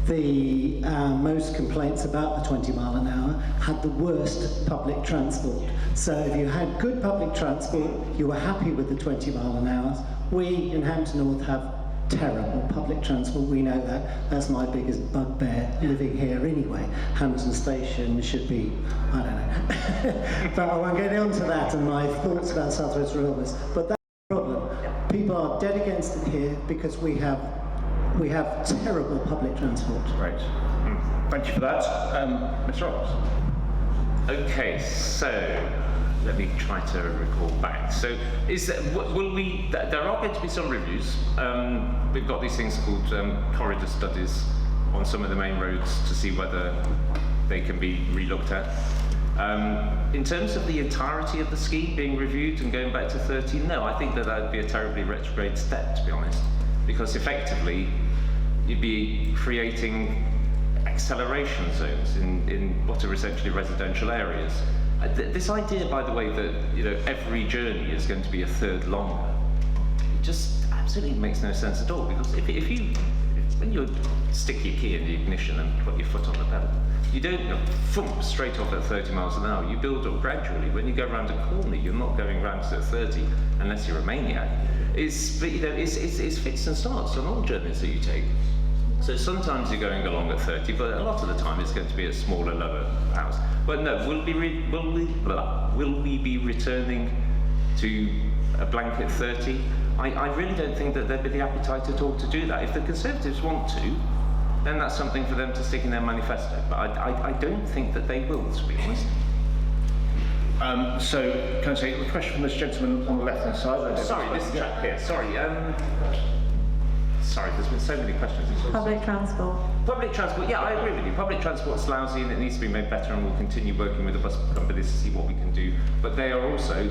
the most complaints about the 20 mile an hour had the worst public transport. So if you had good public transport, you were happy with the 20 mile an hour. We in Hampton North have terrible public transport, we know that. That's my biggest bugbear living here anyway. Hampton Station should be, I don't know. But I won't get into that and my thoughts about South West Railways. But that's the problem. People are dead against it here because we have terrible public transport. Right. Thank you for that. Mr. Roberts. Okay, so let me try to recall back. So, there are going to be some reviews. We've got these things called corridor studies on some of the main roads to see whether they can be re-looked at. In terms of the entirety of the scheme being reviewed and going back to 30, no, I think that would be a terribly retrograde step, to be honest, because effectively you'd be creating acceleration zones in what are essentially residential areas. This idea, by the way, that every journey is going to be a third longer, it just absolutely makes no sense at all. Because if when you stick your key in the ignition and put your foot on the pedal, you don't thump straight off at 30 miles an hour. You build up gradually. When you go around a corner, you're not going round at 30 unless you're a maniac. It's fits and starts on all journeys that you take. So sometimes you're going along at 30, but a lot of the time it's going to be a smaller, lower house. But no, will we be returning to a blanket 30? I really don't think that there'd be the appetite at all to do that. If the Conservatives want to, then that's something for them to stick in their manifesto. But I don't think that they will, to be honest. So, can I take a question from this gentleman on the left-hand side? Sorry, this chap here. Sorry, there's been so many questions. Public transport. Public transport, yeah, I agree with you. Public transport's lousy and it needs to be made better, and we'll continue working with the bus companies to see what we can do. But they are also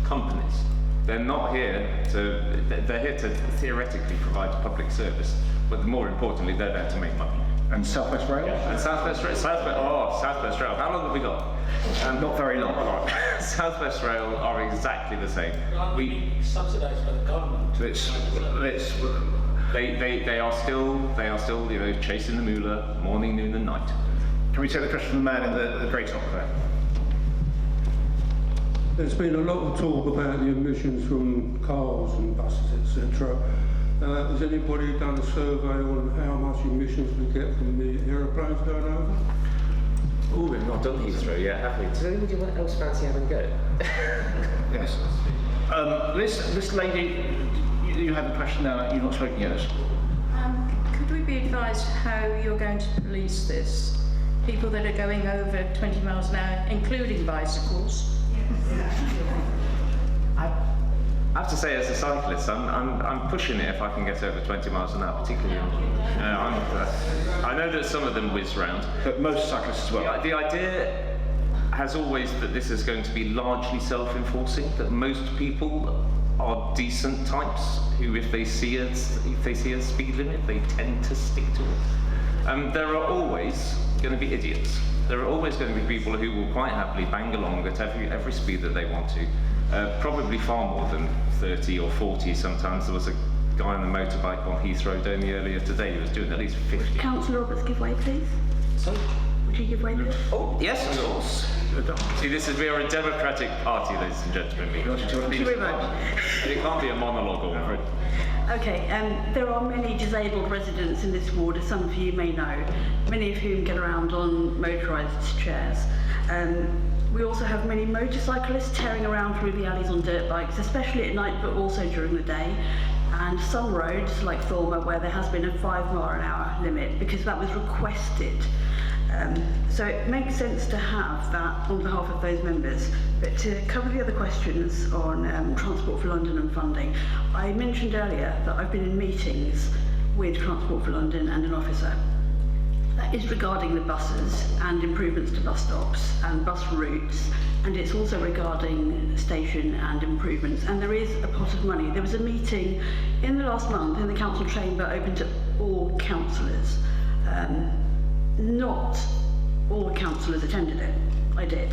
companies. They're not here to, they're here to theoretically provide public service, but more importantly, they're there to make money. And South West Rail? And South West Rail, South West Rail. How long have we got? Not very long. South West Rail are exactly the same. We subsidised by the government. They are still chasing the moolah morning, noon, and night. Can we take the question from the man in the grey top there? There's been a lot of talk about the emissions from cars and buses, etc. Has anybody done a survey on how much emissions we get from the aeroplanes going over? Oh, we've not done Heathrow yet, have we? Does anybody else fancy having a go? Yes. This lady, you have a question now, you've not spoken yet. Could we be advised how you're going to police this? People that are going over 20 miles an hour, including bicycles? I have to say, as a cyclist, I'm pushing it if I can get over 20 miles an hour, particularly. I know that some of them whiz round, but most cyclists as well. The idea has always that this is going to be largely self-enforcing. That most people are decent types who, if they see a speed limit, they tend to stick to it. There are always going to be idiots. There are always going to be people who will quite happily bang along at every speed that they want to. Probably far more than 30 or 40 sometimes. There was a guy on a motorbike on Heathrow only earlier today who was doing at least 50. Councillor Roberts, give way, please. Sorry? Would you give way, please? Oh, yes, of course. See, we are a democratic party, ladies and gentlemen. Thank you very much. It can't be a monologue all over it. Okay, there are many disabled residents in this ward, as some of you may know, many of whom get around on motorised chairs. We also have many motorcyclists tearing around through the alleys on dirt bikes, especially at night, but also during the day. And some roads, like Thormer, where there has been a 5 mile an hour limit, because that was requested. So it makes sense to have that on behalf of those members. But to cover the other questions on Transport for London and funding, I mentioned earlier that I've been in meetings with Transport for London and an officer. That is regarding the buses and improvements to bus stops and bus routes, and it's also regarding station and improvements. And there is a pot of money. There was a meeting in the last month in the council chamber open to all councillors. Not all councillors attended it. I did.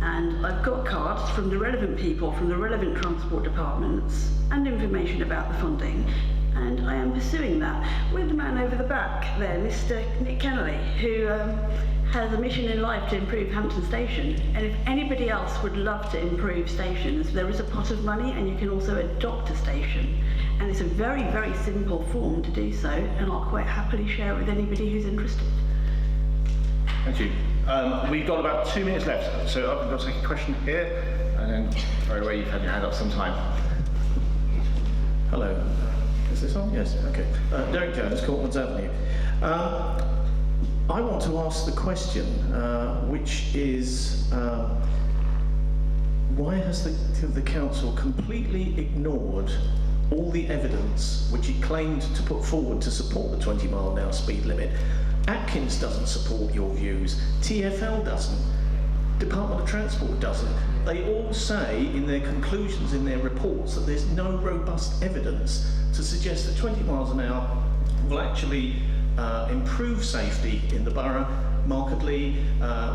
And I've got cards from the relevant people from the relevant transport departments and information about the funding. And I am pursuing that with the man over the back there, Mr. Nick Kennelly, who has a mission in life to improve Hampton Station. And if anybody else would love to improve stations, there is a pot of money, and you can also adopt a station. And it's a very, very simple form to do so, and I'll quite happily share it with anybody who's interested. Thank you. We've got about 2 minutes left, so I've got to take a question here, and then right away you've had your hand up some time. Hello. Is this on? Yes, okay. Derek Jones, Courtlands Avenue. I want to ask the question, which is, why has the council completely ignored all the evidence which it claimed to put forward to support the 20 mile an hour speed limit? Atkins doesn't support your views, TfL doesn't, Department of Transport doesn't. They all say in their conclusions, in their reports, that there's no robust evidence to suggest that 20 miles an hour will actually improve safety in the borough markedly.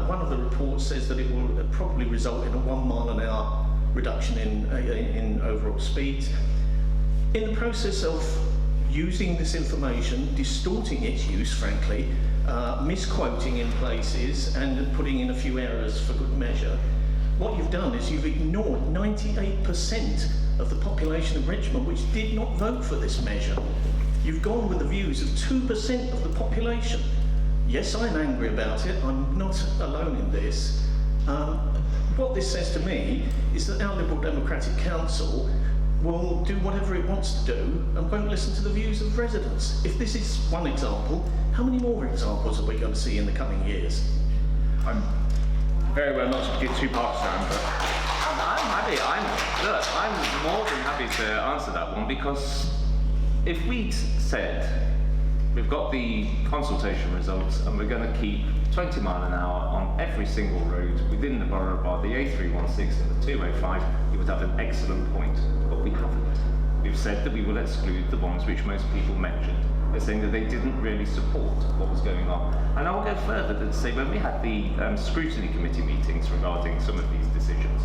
One of the reports says that it will probably result in a 1 mile an hour reduction in overall speeds. In the process of using this information, distorting its use, frankly, misquoting in places and putting in a few errors for good measure. What you've done is you've ignored 98% of the population of Richmond which did not vote for this measure. You've gone with the views of 2% of the population. Yes, I'm angry about it. I'm not alone in this. What this says to me is that our Liberal Democratic Council will do whatever it wants to do and won't listen to the views of residents. If this is one example, how many more examples are we going to see in the coming years? I'm very well not to give two parts to that, but I'm happy. I'm more than happy to answer that one, because if we'd said we've got the consultation results and we're going to keep 20 mile an hour on every single road within the borough bar the A316 and the 205, you would have an excellent point, but we haven't. We've said that we will exclude the ones which most people mentioned. They're saying that they didn't really support what was going on. And I'll go further to say, when we had the scrutiny committee meetings regarding some of these decisions,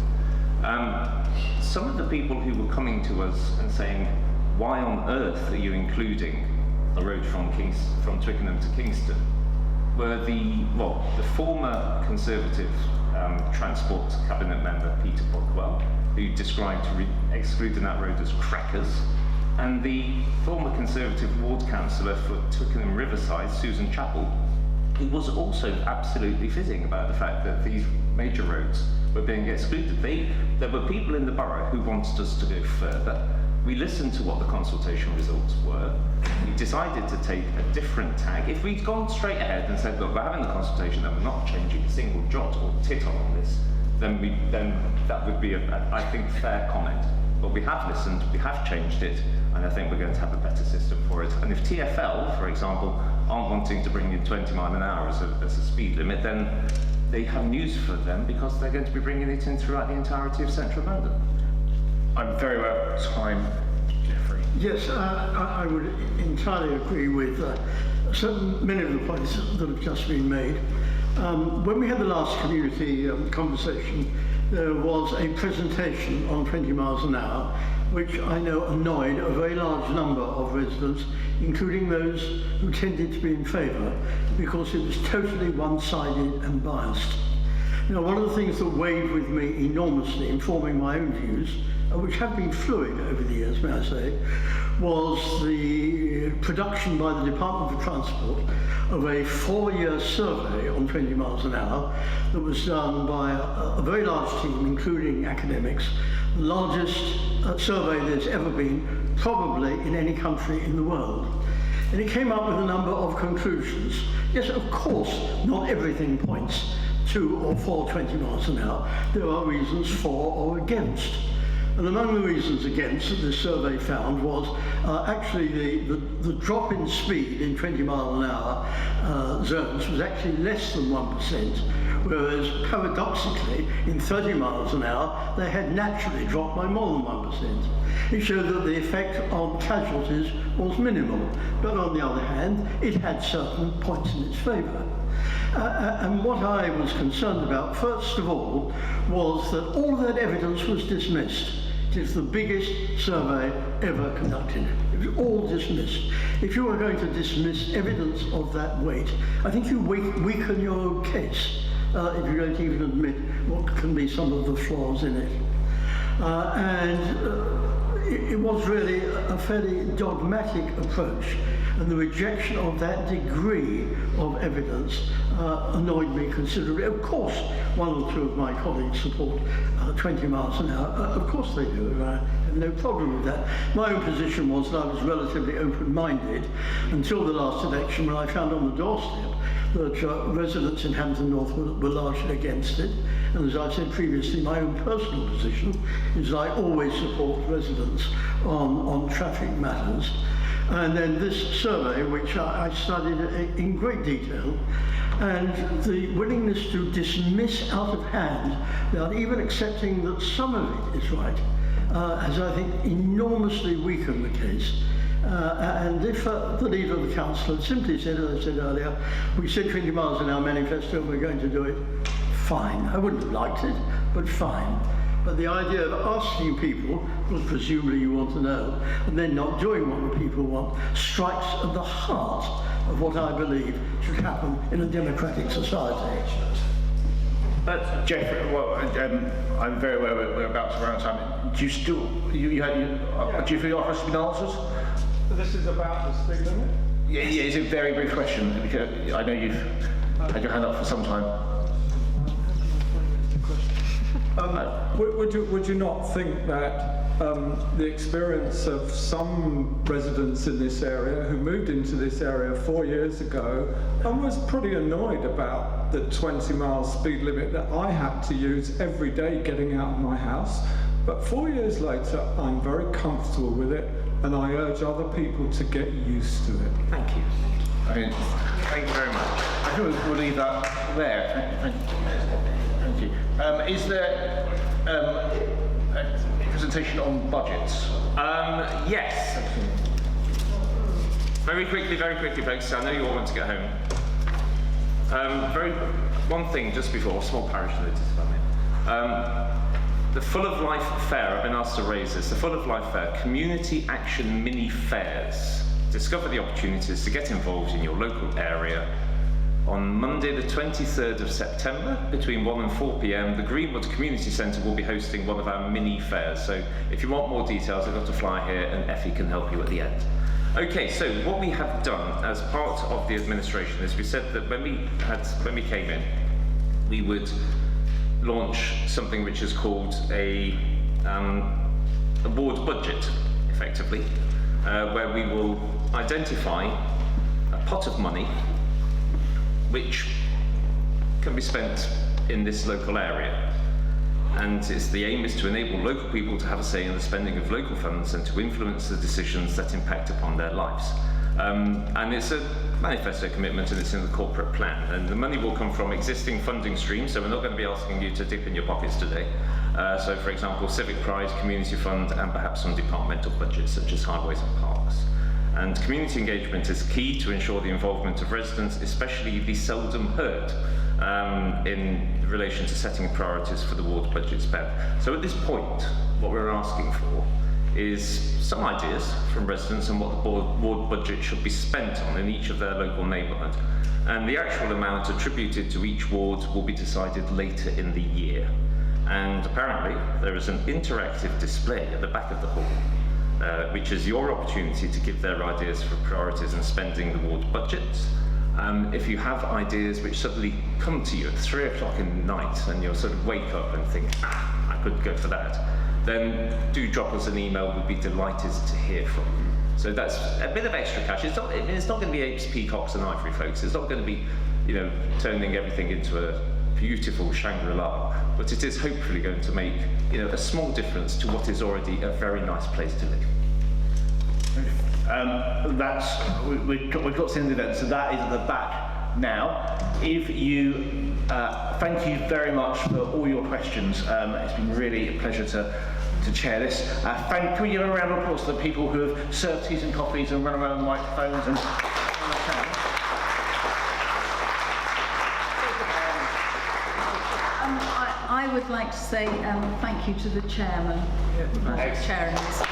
some of the people who were coming to us and saying, why on earth are you including the road from Twickenham to Kingston, were the former Conservative Transport Cabinet member Peter Bockwell, who described excluding that road as crackers, and the former Conservative ward councillor for Twickenham Riverside, Susan Chappell, who was also absolutely fizzing about the fact that these major roads were being excluded. There were people in the borough who wanted us to go further. We listened to what the consultation results were. We decided to take a different tag. If we'd gone straight ahead and said, look, we're having the consultation and we're not changing a single jot or tittle on this, then that would be, I think, fair comment. But we have listened, we have changed it, and I think we're going to have a better system for it. And if TfL, for example, aren't wanting to bring in 20 mile an hour as a speed limit, then they have news for them, because they're going to be bringing it in throughout the entirety of central London. I'm very well out of time, Jeffrey. Yes, I would entirely agree with many of the points that have just been made. When we had the last community conversation, there was a presentation on 20 miles an hour, which I know annoyed a very large number of residents, including those who tended to be in favour, because it was totally one-sided and biased. Now, one of the things that weighed with me enormously in forming my own views, which have been fluid over the years, may I say, was the production by the Department for Transport of a 4-year survey on 20 miles an hour that was done by a very large team, including academics, the largest survey there's ever been, probably in any country in the world. And it came up with a number of conclusions. Yes, of course, not everything points to or for 20 miles an hour. There are reasons for or against. And among the reasons against that this survey found was actually the drop in speed in 20 mile an hour zones was actually less than 1%, whereas paradoxically in 30 miles an hour they had naturally dropped by more than 1%. It showed that the effect on casualties was minimal, but on the other hand it had certain points in its favour. And what I was concerned about, first of all, was that all of that evidence was dismissed. It is the biggest survey ever conducted. It was all dismissed. If you are going to dismiss evidence of that weight, I think you weaken your own case if you don't even admit what can be some of the flaws in it. It was really a fairly dogmatic approach, and the rejection of that degree of evidence annoyed me considerably. Of course, one or two of my colleagues support 20 miles an hour. Of course they do. I have no problem with that. My own position was that I was relatively open-minded until the last election, when I found on the doorstep that residents in Hampton North were largely against it. And as I said previously, my own personal position is that I always support residents on traffic matters. And then this survey, which I studied in great detail, and the willingness to dismiss out of hand, without even accepting that some of it is right, has, I think, enormously weakened the case. And if the leader of the council had simply said, as I said earlier, we said 20 miles an hour manifesto, we're going to do it, fine. I wouldn't have liked it, but fine. But the idea of asking people, well, presumably you want to know, and then not doing what the people want, strikes at the heart of what I believe should happen in a democratic society. But Jeffrey, well, I'm very aware we're about to run out of time. Do you still, do you feel your question has been answered? This is about the speed limit? Yeah, it's a very brief question, because I know you've had your hand up for some time. Would you not think that the experience of some residents in this area who moved into this area 4 years ago and was pretty annoyed about the 20-mile speed limit that I had to use every day getting out of my house, but 4 years later I'm very comfortable with it, and I urge other people to get used to it. Thank you. Thank you very much. I think we'll leave that there. Thank you. Is there a presentation on budgets? Yes. Very quickly, folks. I know you all want to get home. One thing just before, small parish notice, if I may. The Full of Life Fair, I've been asked to raise this. The Full of Life Fair, community action mini fairs. Discover the opportunities to get involved in your local area. On Monday the 23rd of September, between 1 and 4 p.m, the Greenwood Community Centre will be hosting one of our mini fairs. So if you want more details, I've got to fly here and Effie can help you at the end. Okay, so what we have done as part of the administration is we said that when we came in, we would launch something which is called a ward budget, effectively, where we will identify a pot of money which can be spent in this local area. And the aim is to enable local people to have a say in the spending of local funds and to influence the decisions that impact upon their lives. And it's a manifesto commitment, and it's in the corporate plan. And the money will come from existing funding streams, so we're not going to be asking you to dip in your pockets today. So for example, Civic Prize, Community Fund, and perhaps some departmental budgets such as highways and parks. And community engagement is key to ensure the involvement of residents, especially the seldom heard, in relation to setting priorities for the ward budget spend. So at this point, what we're asking for is some ideas from residents on what the ward budget should be spent on in each of their local neighbourhood. And the actual amount attributed to each ward will be decided later in the year. And apparently, there is an interactive display at the back of the hall, which is your opportunity to give their ideas for priorities and spending the ward budgets. If you have ideas which suddenly come to you at 3 o'clock in the night and you'll sort of wake up and think, I could go for that, then do drop us an email. We'd be delighted to hear from you. So that's a bit of extra cash. It's not going to be apes, peacocks and ivory, folks. It's not going to be, turning everything into a beautiful Shangri-La, but it is hopefully going to make, a small difference to what is already a very nice place to live. We've got to the end of the event, so that is at the back now. If you, thank you very much for all your questions. It's been really a pleasure to chair this. Can we give a round of applause to the people who have served teas and coffees and run around the microphones and I would like to say thank you to the chairman for chairing this.